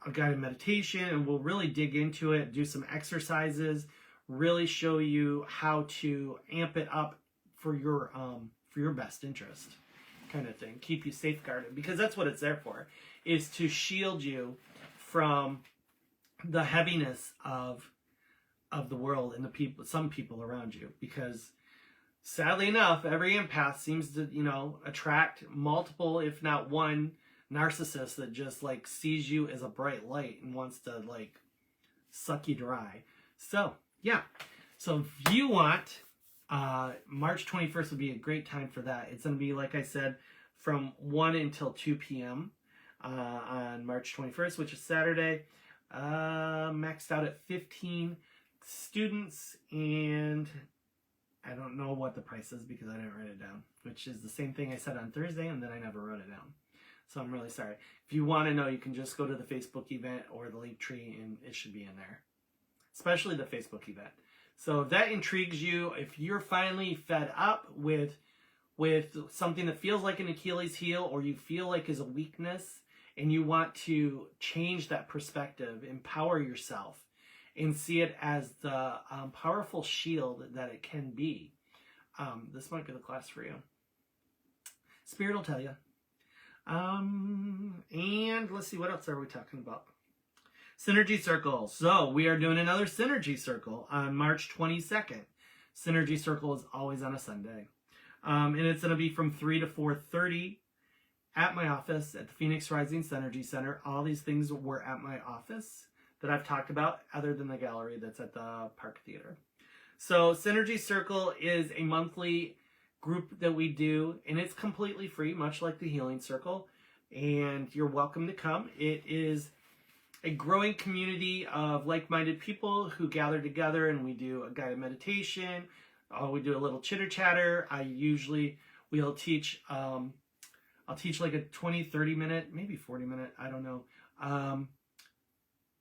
a guided meditation, and we'll really dig into it, do some exercises, really show you how to amp it up for your best interest, kind of thing. Keep you safeguarded, because that's what it's there for, is to shield you from the heaviness of the world and some people around you. Because sadly enough, every empath seems to, attract multiple, if not one, narcissist that just like sees you as a bright light and wants to like suck you dry. So yeah. So if you want, March 21st would be a great time for that. It's going to be, like I said, from 1 until 2 p.m. On March 21st, which is Saturday. Maxed out at 15 students, and I don't know what the price is because I didn't write it down, which is the same thing I said on Thursday, and then I never wrote it down. So I'm really sorry. If you want to know, you can just go to the Facebook event or the link tree, and it should be in there, especially the Facebook event. So if that intrigues you, if you're finally fed up with something that feels like an Achilles heel, or you feel like is a weakness, and you want to change that perspective, empower yourself, and see it as the powerful shield that it can be, this might be the class for you. Spirit will tell you. And let's see, what else are we talking about? Synergy Circle. So we are doing another Synergy Circle on March 22nd. Synergy Circle is always on a Sunday. And it's going to be from 3 to 4:30 at my office at the Pheonix Rising Synergy Center. All these things were at my office that I've talked about, other than the gallery that's at the Park Theater. So Synergy Circle is a monthly group that we do, and it's completely free, much like the Healing Circle, and you're welcome to come. It is a growing community of like-minded people who gather together, and we do a guided meditation. We do a little chitter-chatter. I'll teach like a 20, 30 minute, maybe 40 minute, I don't know.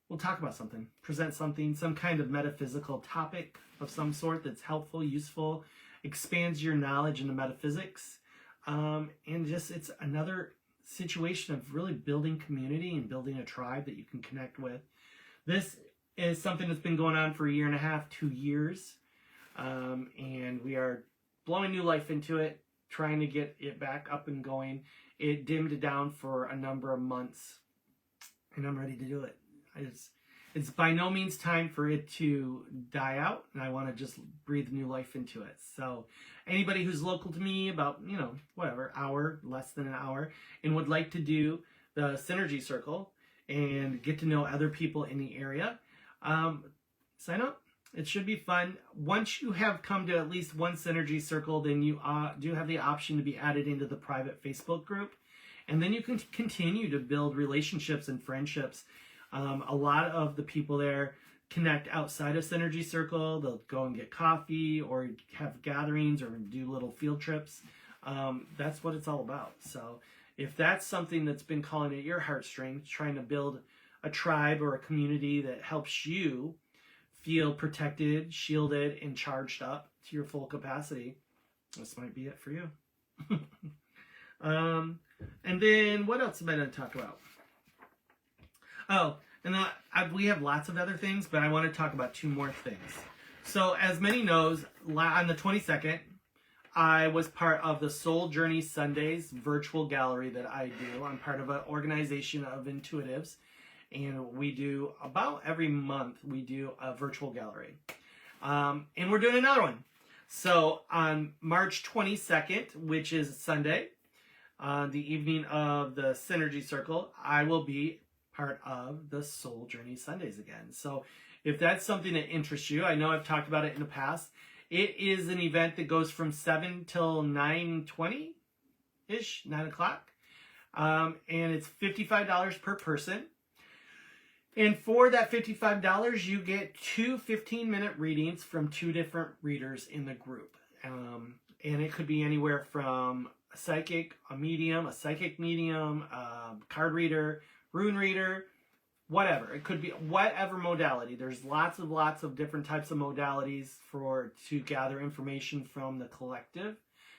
We'll talk about something, present something, some kind of metaphysical topic of some sort that's helpful, useful, expands your knowledge into metaphysics. And just, it's another situation of really building community and building a tribe that you can connect with. This is something that's been going on for 1.5 years, 2 years. And we are blowing new life into it, trying to get it back up and going. It dimmed down for a number of months, and I'm ready to do it. It's by no means time for it to die out, and I want to just breathe new life into it. So anybody who's local to me, about, hour, less than an hour, and would like to do the Synergy Circle and get to know other people in the area, sign up. It should be fun. Once you have come to at least one synergy circle, then you do have the option to be added into the private Facebook group. And then you can continue to build relationships and friendships. A lot of the people there connect outside of Synergy Circle. They'll go and get coffee or have gatherings or do little field trips. That's what it's all about. So if that's something that's been calling at your heartstrings, trying to build a tribe or a community that helps you feel protected, shielded, and charged up to your full capacity, this might be it for you. And then what else am I going to talk about? Oh, and we have lots of other things, but I want to talk about 2 more things. So as many knows, on the 22nd, I was part of the Soul Journey Sundays virtual gallery that I do. I'm part of an organization of intuitives, and we do about every month we do a virtual gallery. And we're doing another one. So on March 22nd, which is Sunday, the evening of the Synergy Circle, I will be part of the Soul Journey Sundays again. So if that's something that interests you, I know I've talked about it in the past. It is an event that goes from 7 till 9:20-ish, 9 o'clock. And it's $55 per person. And for that $55, you get 2 15-minute readings from 2 different readers in the group. And it could be anywhere from a psychic, a psychic medium, a card reader, rune reader, whatever. It could be whatever modality. There's lots of different types of modalities to gather information from the collective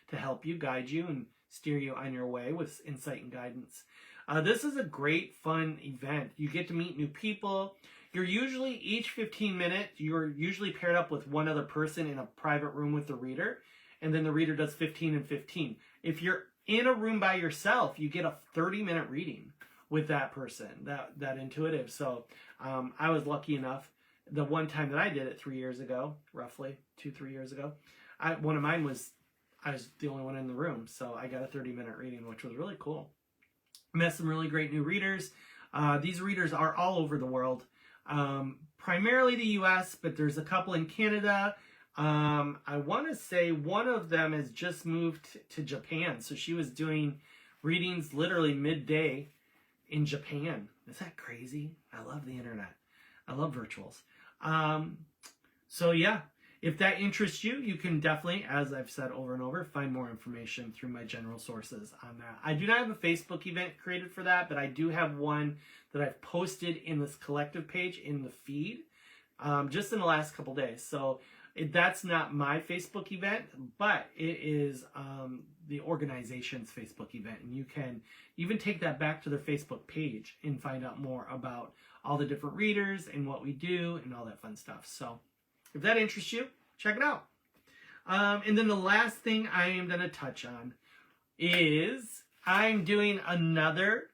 to help you, guide you, and steer you on your way with insight and guidance. This is a great, fun event. You get to meet new people. You're usually, each 15 minutes, you're usually paired up with one other person in a private room with the reader, and then the reader does 15 and 15. If you're in a room by yourself, you get a 30-minute reading with that person, that intuitive. So I was lucky enough, the one time that I did it 3 years ago, roughly 2-3 years ago, one of mine was, I was the only one in the room, so I got a 30-minute reading, which was really cool. Met some really great new readers. These readers are all over the world, primarily the US, but there's a couple in Canada. I want to say one of them has just moved to Japan, so she was doing readings literally midday in Japan. Is that crazy? I love the internet. I love virtuals. So yeah, if that interests you, you can definitely, as I've said over and over, find more information through my general sources on that. I do not have a Facebook event created for that, but I do have one that I've posted in this collective page in the feed just in the last couple days. So that's not my Facebook event, but it is the organization's Facebook event. And you can even take that back to their Facebook page and find out more about all the different readers and what we do and all that fun stuff. So if that interests you, check it out. And then the last thing I am going to touch on is I'm doing another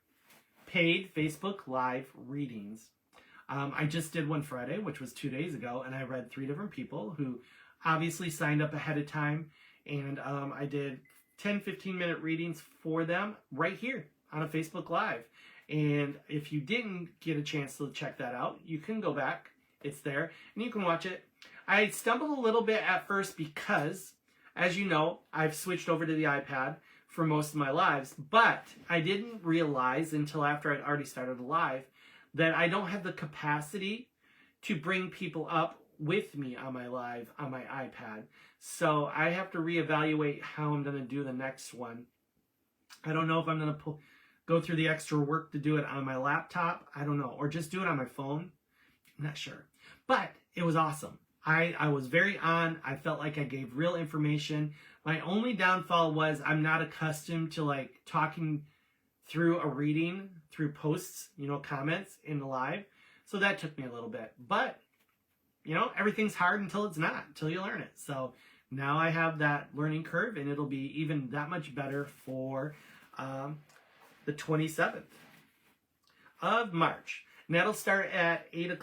paid Facebook Live readings. I just did one Friday, which was 2 days ago, and I read 3 different people who obviously signed up ahead of time, and I did 10, 15-minute readings for them right here on a Facebook Live. And if you didn't get a chance to check that out, you can go back. It's there, and you can watch it. I stumbled a little bit at first because, as you know, I've switched over to the iPad for most of my lives, but I didn't realize until after I'd already started a live that I don't have the capacity to bring people up with me on my live on my iPad. So I have to reevaluate how I'm going to do the next one. I don't know if I'm going to go through the extra work to do it on my laptop. I don't know. Or just do it on my phone. I'm not sure. But it was awesome. I was very on. I felt like I gave real information. My only downfall was I'm not accustomed to like talking through a reading, through posts, comments in the live. So that took me a little bit. But, everything's hard until it's not, until you learn it. So now I have that learning curve, and it'll be even that much better for the 27th of March. And that'll start at 8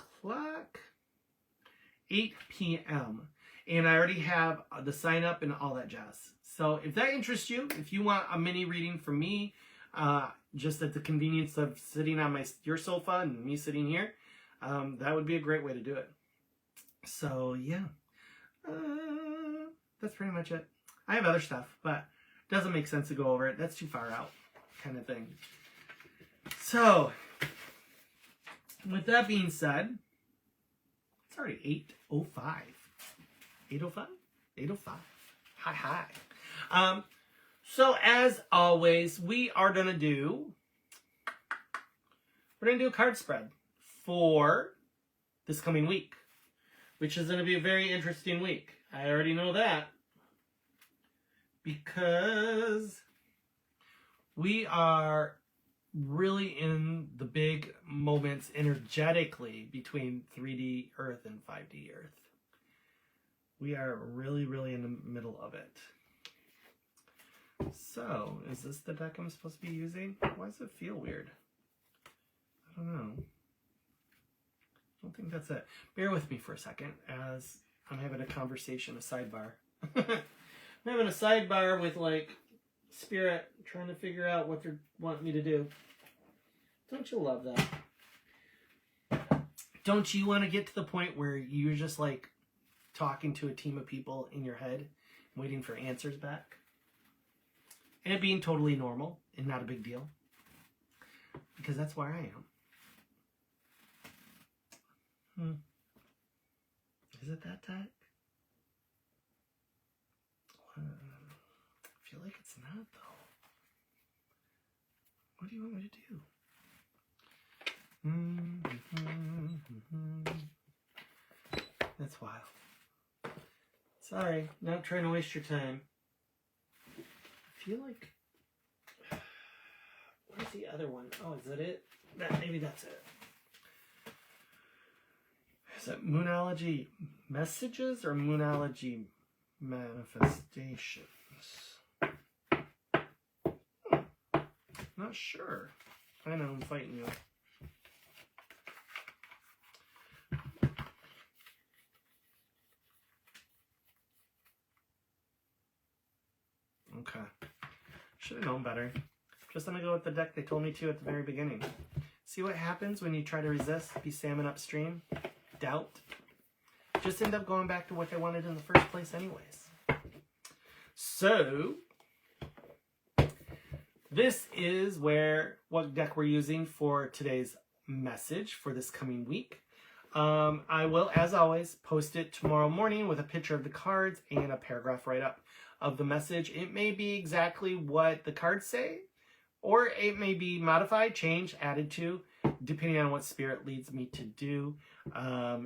p.m. And I already have the sign up and all that jazz. So if that interests you, if you want a mini reading from me, just at the convenience of sitting on your sofa and me sitting here, that would be a great way to do it. So, yeah. That's pretty much it. I have other stuff, but it doesn't make sense to go over it. That's too far out, kind of thing. So, with that being said, it's already 8:05. 8:05? 8:05. Hi. So, as always, we're going to do a card spread for this coming week, which is going to be a very interesting week. I already know that because we are really in the big moments energetically between 3D Earth and 5D Earth. We are really, really in the middle of it. So, is this the deck I'm supposed to be using? Why does it feel weird? I don't know. I don't think that's it. Bear with me for a second as I'm having a conversation, a sidebar. I'm having a sidebar with, like, Spirit trying to figure out what they want me to do. Don't you love that? Don't you want to get to the point where you're just, like, talking to a team of people in your head, waiting for answers back? And it being totally normal and not a big deal. Because that's where I am. Is it that deck? I feel like it's not, though. What do you want me to do? That's wild. Sorry, not trying to waste your time. I feel like... Where's the other one? Oh, is that it? Maybe that's it. Is it Moonology Messages or Moonology Manifestations? Not sure. I know, I'm fighting you. Okay. Should have known better. Just gonna go with the deck they told me to at the very beginning. See what happens when you try to resist, be salmon upstream, doubt. Just end up going back to what they wanted in the first place anyways. So, this is what deck we're using for today's message for this coming week. I will, as always, post it tomorrow morning with a picture of the cards and a paragraph write-up of the message. It may be exactly what the cards say, or it may be modified, changed, added to, depending on what Spirit leads me to do.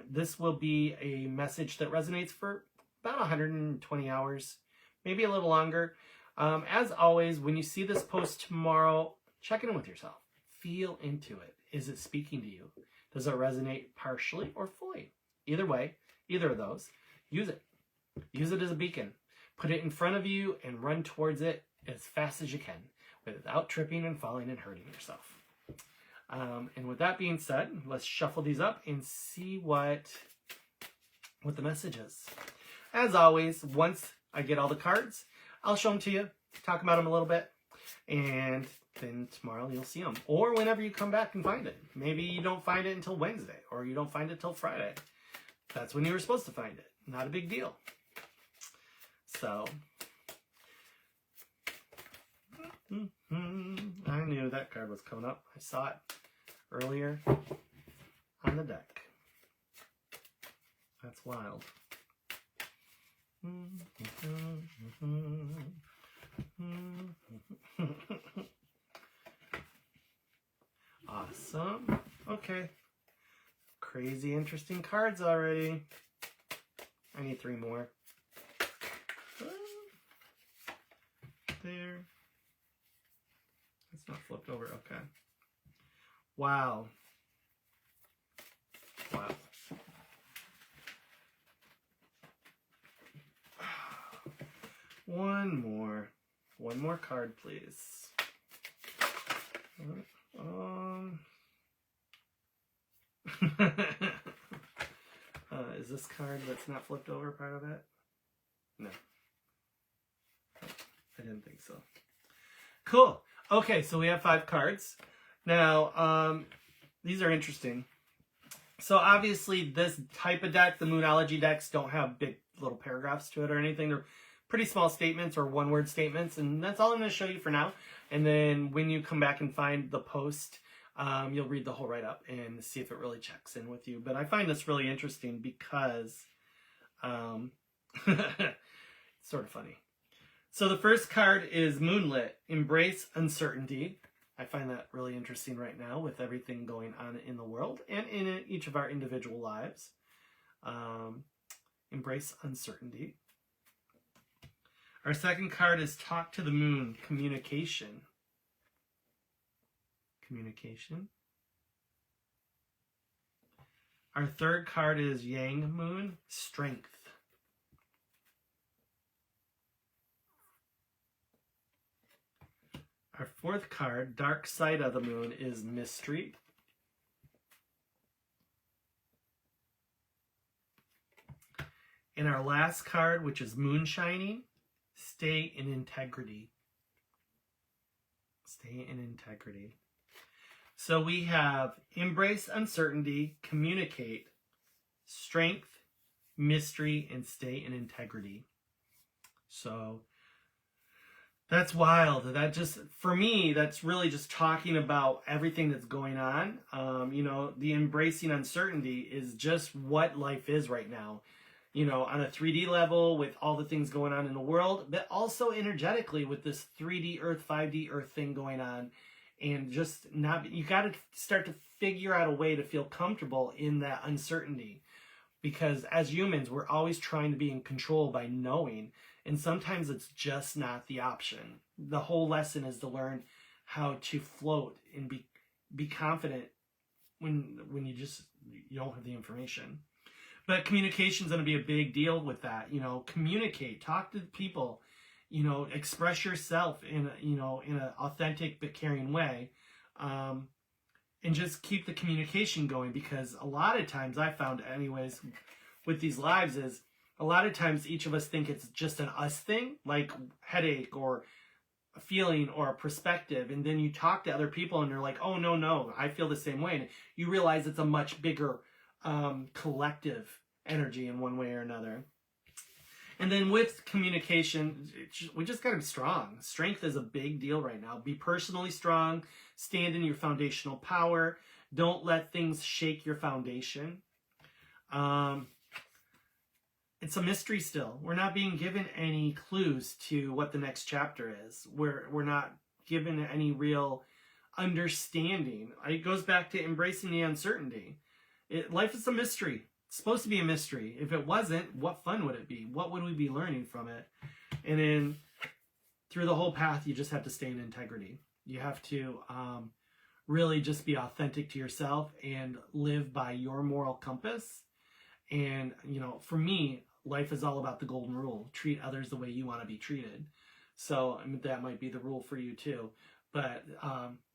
This will be a message that resonates for about 120 hours, maybe a little longer. As always, when you see this post tomorrow, check in with yourself. Feel into it. Is it speaking to you? Does it resonate partially or fully? Either way, either of those, use it. Use it as a beacon. Put it in front of you and run towards it as fast as you can without tripping and falling and hurting yourself. And with that being said, let's shuffle these up and see what the message is. As always, once I get all the cards, I'll show them to you, talk about them a little bit, and then tomorrow you'll see them. Or whenever you come back and find it. Maybe you don't find it until Wednesday, or you don't find it till Friday. That's when you were supposed to find it. Not a big deal. So, I knew that card was coming up. I saw it earlier on the deck. That's wild. Awesome. Okay. Crazy interesting cards already. I need 3 more. There. It's not flipped over. Okay. Wow. Wow. One more card, please. Is this card that's not flipped over part of it? No. I didn't think so. Cool. Okay, so we have 5 cards. Now, these are interesting. So obviously this type of deck, the Moonology decks, don't have big little paragraphs to it or anything. They're pretty small statements or one-word statements, and that's all I'm going to show you for now. And then when you come back and find the post, you'll read the whole write-up and see if it really checks in with you. But I find this really interesting because it's sort of funny. So the first card is Moonlit, Embrace Uncertainty. I find that really interesting right now with everything going on in the world and in each of our individual lives. Embrace Uncertainty. Our second card is Talk to the Moon, Communication. Communication. Our third card is Yang Moon, Strength. Our fourth card, Dark Side of the Moon, is Mystery. And our last card, which is Moonshining, Stay in Integrity. Stay in Integrity. So we have Embrace Uncertainty, Communicate, Strength, Mystery, and Stay in Integrity. So that's wild. That just, for me, that's really just talking about everything that's going on. You know, the embracing uncertainty is just what life is right now. You know, on a 3D level with all the things going on in the world, but also energetically with this 3D Earth, 5D Earth thing going on. And just not, you got to start to figure out a way to feel comfortable in that uncertainty. Because as humans, we're always trying to be in control by knowing. And sometimes it's just not the option. The whole lesson is to learn how to float and be confident when you don't have the information. But communication is going to be a big deal with that. You know, communicate, talk to people, you know, express yourself in an authentic but caring way, and just keep the communication going. Because a lot of times I found, anyways, with these lives is, a lot of times each of us think it's just an us thing, like headache or a feeling or a perspective. And then you talk to other people and they're like, oh, no, I feel the same way. And you realize it's a much bigger collective energy in one way or another. And then with communication, we just got to be strong. Strength is a big deal right now. Be personally strong. Stand in your foundational power. Don't let things shake your foundation. It's a mystery still. We're not being given any clues to what the next chapter is. We're not given any real understanding. It goes back to embracing the uncertainty. Life is a mystery. It's supposed to be a mystery. If it wasn't, what fun would it be? What would we be learning from it? And then through the whole path, you just have to stay in integrity. You have to really just be authentic to yourself and live by your moral compass. And, you know, for me, life is all about the golden rule. Treat others the way you want to be treated. So I mean, that might be the rule for you too. But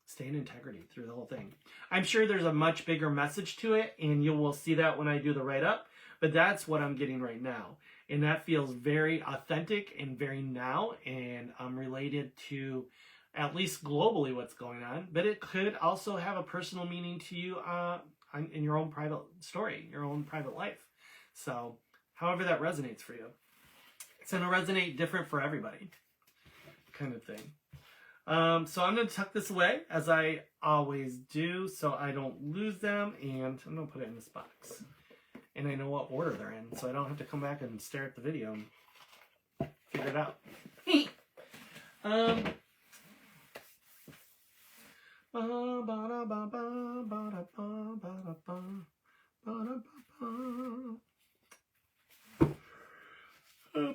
stay in integrity through the whole thing. I'm sure there's a much bigger message to it, and you will see that when I do the write-up. But that's what I'm getting right now. And that feels very authentic and very now, and related to at least globally what's going on. But it could also have a personal meaning to you in your own private story, your own private life. So however that resonates for you. It's going to resonate different for everybody, kind of thing. So I'm going to tuck this away, as I always do, so I don't lose them, and I'm going to put it in this box. And I know what order they're in, so I don't have to come back and stare at the video and figure it out.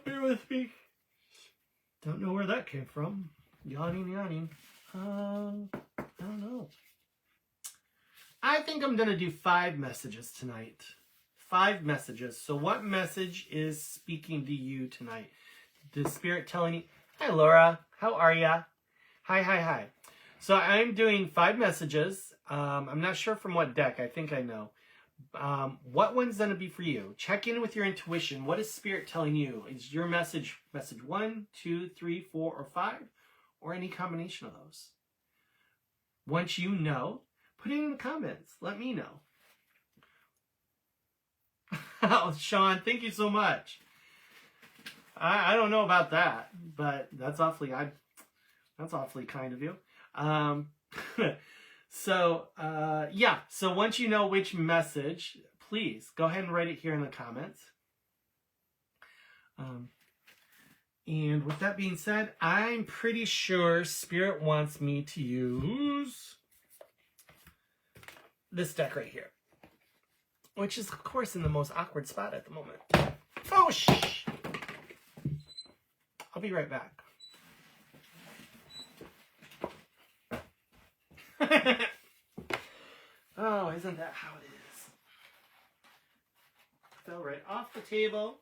Bear with me. Don't know where that came from. Yawning. I don't know. I think I'm going to do 5 messages tonight. 5 messages. So what message is speaking to you tonight? The Spirit telling you, hi Laura, how are ya? Hi. So I'm doing 5 messages. I'm not sure from what deck. I think I know. What one's going to be for you? Check in with your intuition. What is Spirit telling you? Is your message 1, 2, 3, 4, or 5? Or any combination of those? Once you know, put it in the comments. Let me know. Oh, Sean, thank you so much. I don't know about that, but that's awfully kind of you. So once you know which message, please go ahead and write it here in the comments. And with that being said, I'm pretty sure Spirit wants me to use this deck right here, which is, of course, in the most awkward spot at the moment. Oh, shh! I'll be right back. Oh, isn't that how it is? Fell right off the table.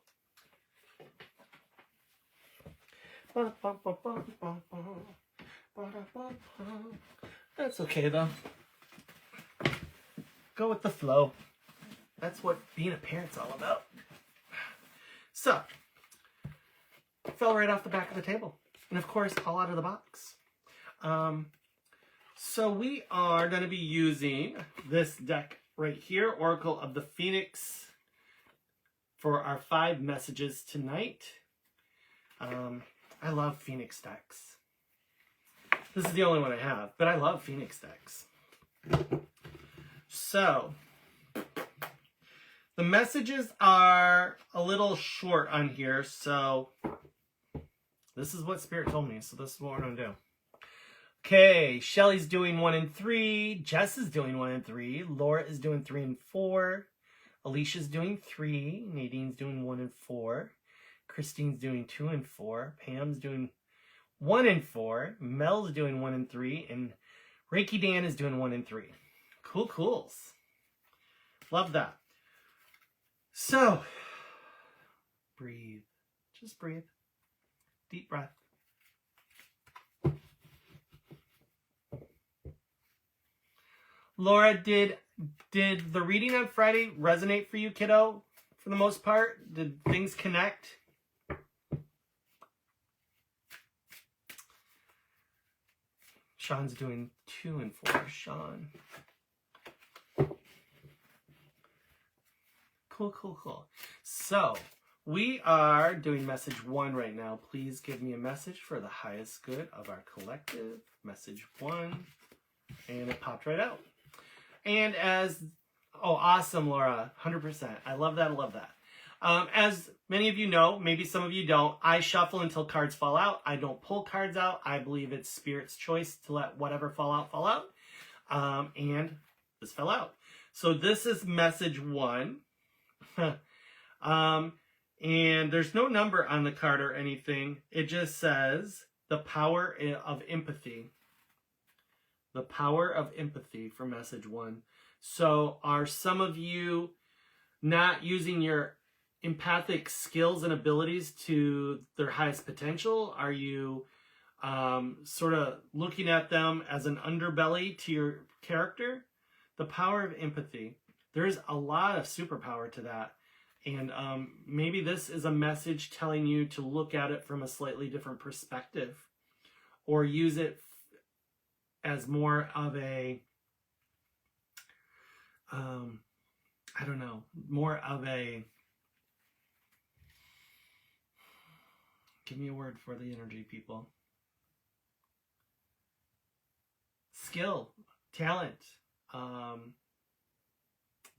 That's okay, though. Go with the flow. That's what being a parent's all about. So, fell right off the back of the table. And of course, all out of the box. So we are going to be using this deck right here, Oracle of the Pheonix, for our 5 messages tonight. I love Pheonix decks. This is the only one I have, but I love Pheonix decks. So, the messages are a little short on here, so this is what Spirit told me, so this is what we're going to do. Okay, Shelly's doing 1 and 3, Jess is doing 1 and 3, Laura is doing 3 and 4, Alicia's doing 3, Nadine's doing 1 and 4, Christine's doing 2 and 4, Pam's doing 1 and 4, Mel's doing 1 and 3, and Reiki Dan is doing 1 and 3. Cool cools. Love that. So, breathe. Just breathe. Deep breath. Laura, did the reading on Friday resonate for you, kiddo? For the most part? Did things connect? Sean's doing 2 and 4. Sean. Cool. So, we are doing message 1 right now. Please give me a message for the highest good of our collective. Message 1. And it popped right out. And awesome, Laura. 100%. I love that. As many of you know, maybe some of you don't, I shuffle until cards fall out. I don't pull cards out. I believe it's Spirit's choice to let whatever fall out. And this fell out. So this is message 1. And there's no number on the card or anything. It just says the power of empathy. The power of empathy for message 1. So are some of you not using your empathic skills and abilities to their highest potential? Are you sort of looking at them as an underbelly to your character? The power of empathy. There's a lot of superpower to that. And maybe this is a message telling you to look at it from a slightly different perspective, or use it as more of a, give me a word for the energy, people. Skill, talent.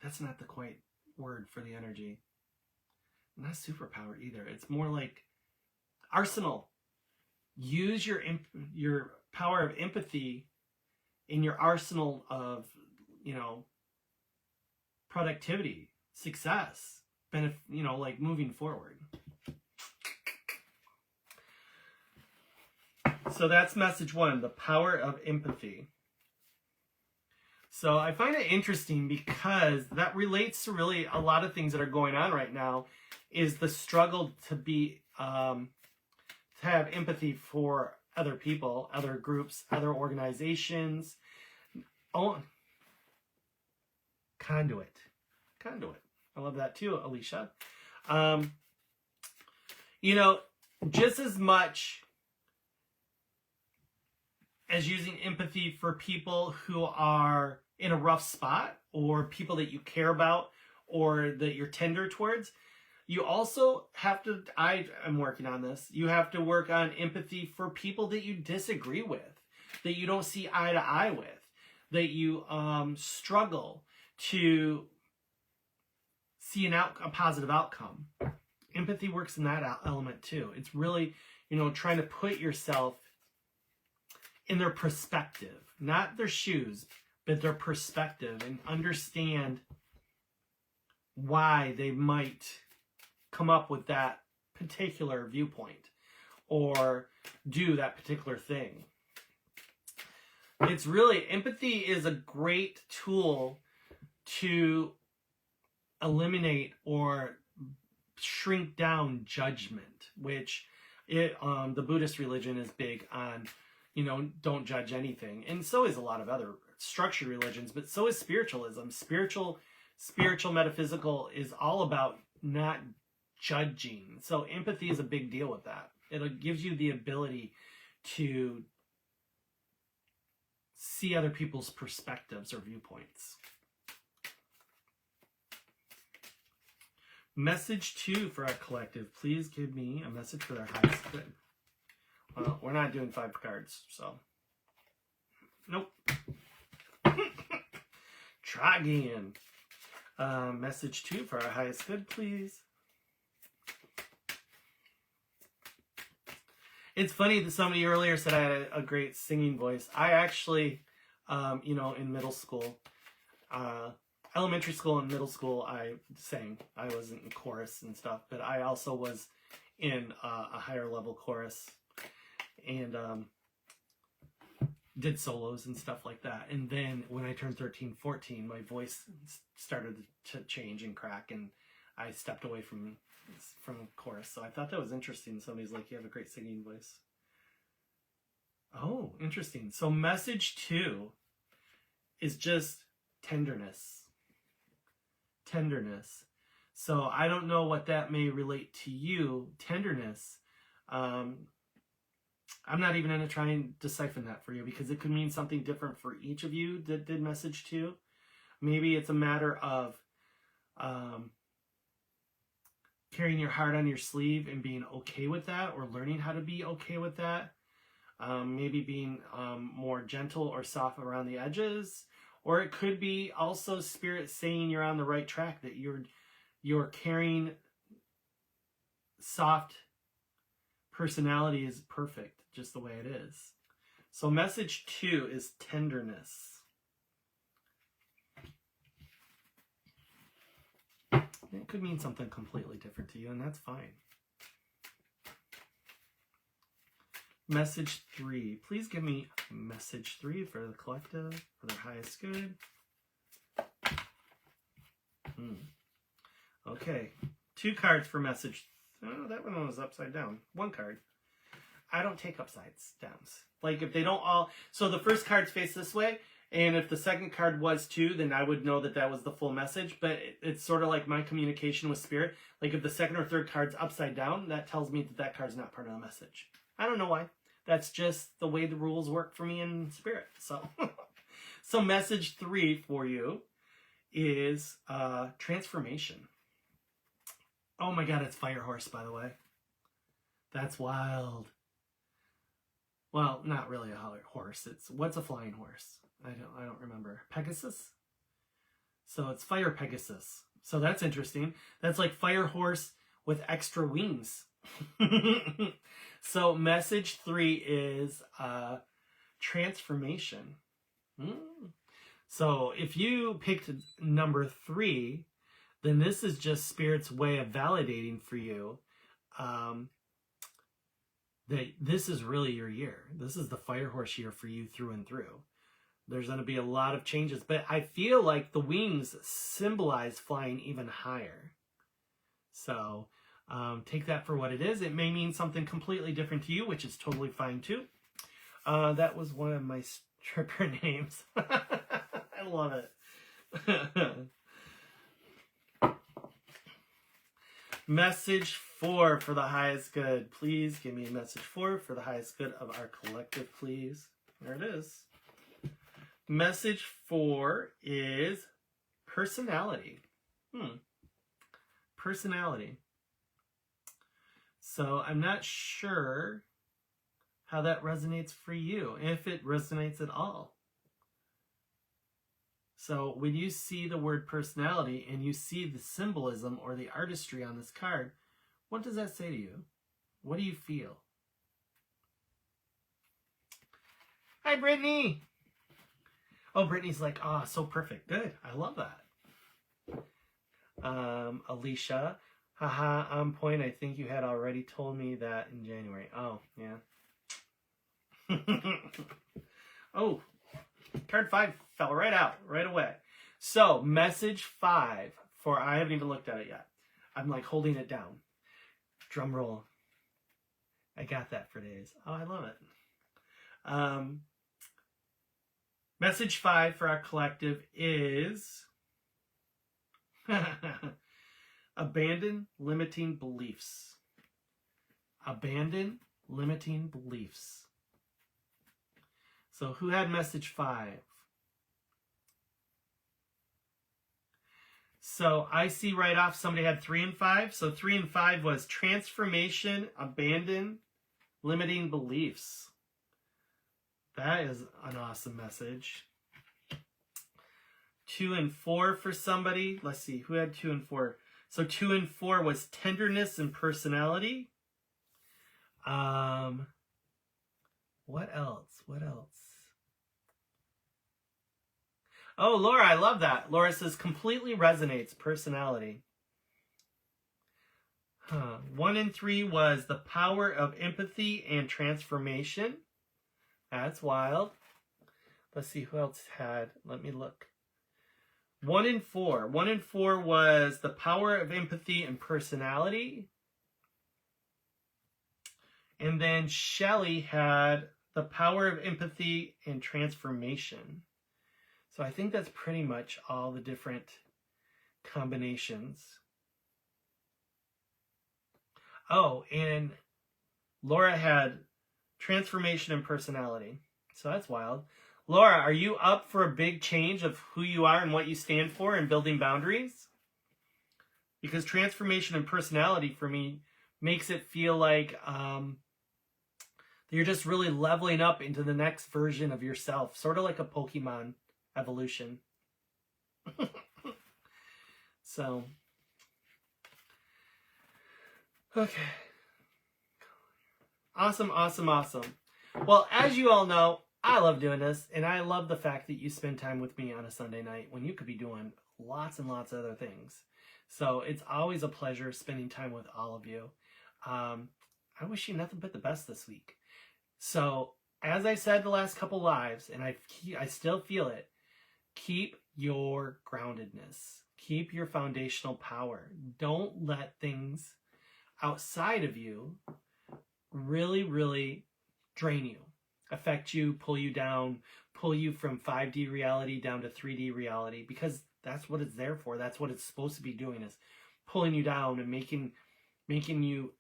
That's not the quite word for the energy. Not superpower either. It's more like arsenal. Use your power of empathy in your arsenal of, productivity, success, like moving forward. So that's message 1, the power of empathy. So I find it interesting because that relates to really a lot of things that are going on right now, is the struggle to have empathy for other people, other groups, other organizations. Oh, conduit. I love that too, Alicia. Just as much as using empathy for people who are in a rough spot, or people that you care about, or that you're tender towards, you also have to, I am working on this, you have to work on empathy for people that you disagree with, that you don't see eye to eye with, that you struggle to see a positive outcome. Empathy works in that element too. It's really, trying to put yourself in their perspective, not their shoes, but their perspective, and understand why they might come up with that particular viewpoint or do that particular thing. It's really, empathy is a great tool to eliminate or shrink down judgment, which the Buddhist religion is big on, don't judge anything. And so is a lot of other structured religions, but so is spiritualism. Spiritual metaphysical is all about not judging. So empathy is a big deal with that. It gives you the ability to see other people's perspectives or viewpoints. Message 2 for our collective. Please give me a message for their highest good. Well, we're not doing 5 cards, so. Nope. Try again. Message 2 for our highest good, please. It's funny that somebody earlier said I had a great singing voice. I actually, in middle school, elementary school and middle school, I sang. I was in chorus and stuff, but I also was in a higher level chorus and did solos and stuff like that. And then when I turned 13, 14, my voice started to change and crack, and I stepped away from chorus. So I thought that was interesting. Somebody's like, you have a great singing voice. Oh, interesting. So message 2 is just tenderness. Tenderness. So I don't know what that may relate to you. Tenderness. I'm not even going to try and decipher that for you, because it could mean something different for each of you that did message 2. Maybe it's a matter of carrying your heart on your sleeve and being okay with that, or learning how to be okay with that. Maybe being more gentle or soft around the edges. Or it could be also spirit saying you're on the right track, that you're carrying soft personality is perfect, just the way it is. So message 2 is tenderness. It could mean something completely different to you, and that's fine. Message 3. Please give me message 3 for the collective, for their highest good. Okay. 2 cards for message. Oh, that one was upside down. 1 card. I don't take upsides downs. Like if they don't all... So the first card's face this way, and if the second card was too, then I would know that that was the full message. But it's sort of like my communication with spirit. Like if the second or third card's upside down, that tells me that that card's not part of the message. I don't know why. That's just the way the rules work for me in spirit. So, so message 3 for you is transformation. Oh my God, it's Fire Horse, by the way. That's wild. Well, not really a horse. What's a flying horse? I don't remember. Pegasus? So it's Fire Pegasus. So that's interesting. That's like Fire Horse with extra wings. So message 3 is transformation. So if you picked number 3, then this is just Spirit's way of validating for you that this is really your year. This is the Fire Horse year for you through and through. There's going to be a lot of changes, but I feel like the wings symbolize flying even higher. So take that for what it is. It may mean something completely different to you, which is totally fine too. That was one of my stripper names. I love it. Message 4 for the highest good. Please give me a message 4 for the highest good of our collective, please. There it is. Message 4 is personality. Personality. So I'm not sure how that resonates for you, if it resonates at all. So when you see the word personality and you see the symbolism or the artistry on this card, what does that say to you? What do you feel? Hi, Brittany. Oh, Brittany's like, oh, so perfect. Good. I love that. Alicia, haha, on point. I think you had already told me that in January. Oh, yeah. Oh, card 5 fell right out, right away. So, message 5 for, I haven't even looked at it yet. I'm like holding it down. Drum roll. I got that for days. Oh, I love it. Message 5 for our collective is abandon limiting beliefs. Abandon limiting beliefs. So who had message 5? So I see right off somebody had 3 and 5. So 3 and 5 was transformation, abandon, limiting beliefs. That is an awesome message. 2 and 4 for somebody. Let's see, who had 2 and 4? So 2 and 4 was tenderness and personality. What else? What else? Oh, Laura, I love that. Laura says, completely resonates, personality. 1 and 3 was the power of empathy and transformation. That's wild. Let's see who else had. Let me look. 1 and 4. 1 and 4 was the power of empathy and personality. And then Shelley had the power of empathy and transformation. So I think that's pretty much all the different combinations. Oh, and Laura had transformation and personality. So that's wild. Laura, are you up for a big change of who you are and what you stand for and building boundaries? Because transformation and personality for me makes it feel like you're just really leveling up into the next version of yourself. Sort of like a Pokemon evolution. So, okay. Awesome, awesome, awesome. Well, as you all know, I love doing this, and I love the fact that you spend time with me on a Sunday night when you could be doing lots and lots of other things. So it's always a pleasure spending time with all of you. I wish you nothing but the best this week. So, as I said the last couple lives, and I still feel it, keep your groundedness. Keep your foundational power. Don't let things outside of you really, really drain you, affect you, pull you down, pull you from 5D reality down to 3D reality, because that's what it's there for. That's what it's supposed to be doing, is pulling you down and making you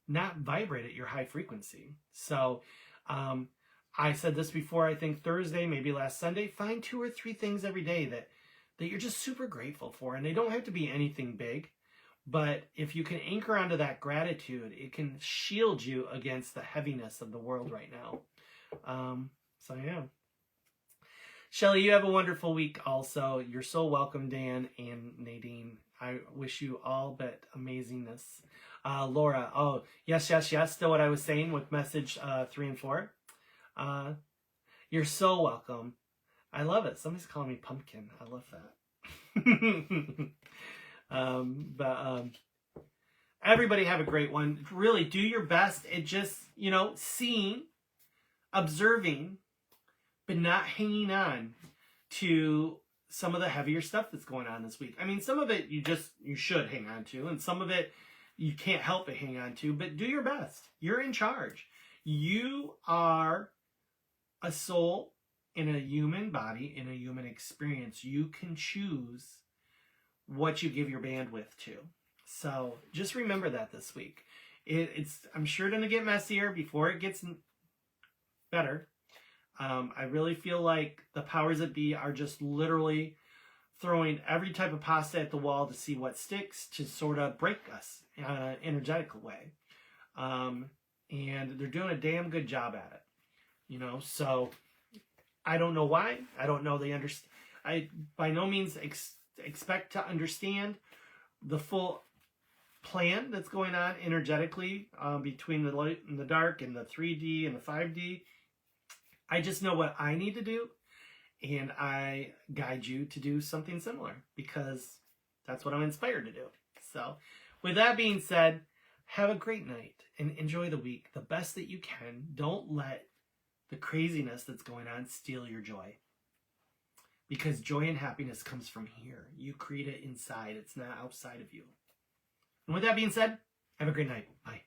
not vibrate at your high frequency. So I said this before, I think Thursday, maybe last Sunday, find 2 or 3 things every day that you're just super grateful for. And they don't have to be anything big. But if you can anchor onto that gratitude, it can shield you against the heaviness of the world right now. So yeah. Shelley, you have a wonderful week also. You're so welcome, Dan and Nadine. I wish you all but amazingness. Laura, oh, yes. Still what I was saying with message 3 and 4. You're so welcome. I love it. Somebody's calling me pumpkin. I love that. Everybody have a great one. Really do your best at just, seeing, observing, but not hanging on to some of the heavier stuff that's going on this week. I mean, some of it you should hang on to, and some of it you can't help but hang on to, but do your best. You're in charge. You are a soul in a human body, in a human experience. You can choose what you give your bandwidth to. So just remember that this week. I'm sure going to get messier before it gets better. I really feel like the powers that be are just literally throwing every type of pasta at the wall to see what sticks, to sort of break us in an energetical way. And they're doing a damn good job at it. You know, so I don't know why. I don't know they understand. I by no means expect to understand the full plan that's going on energetically between the light and the dark and the 3D and the 5D. I just know what I need to do, and I guide you to do something similar because that's what I'm inspired to do. So with that being said, have a great night and enjoy the week the best that you can. Don't let the craziness that's going on steal your joy, because joy and happiness comes from here. You create it inside. It's not outside of you. And with that being said, have a great night. Bye.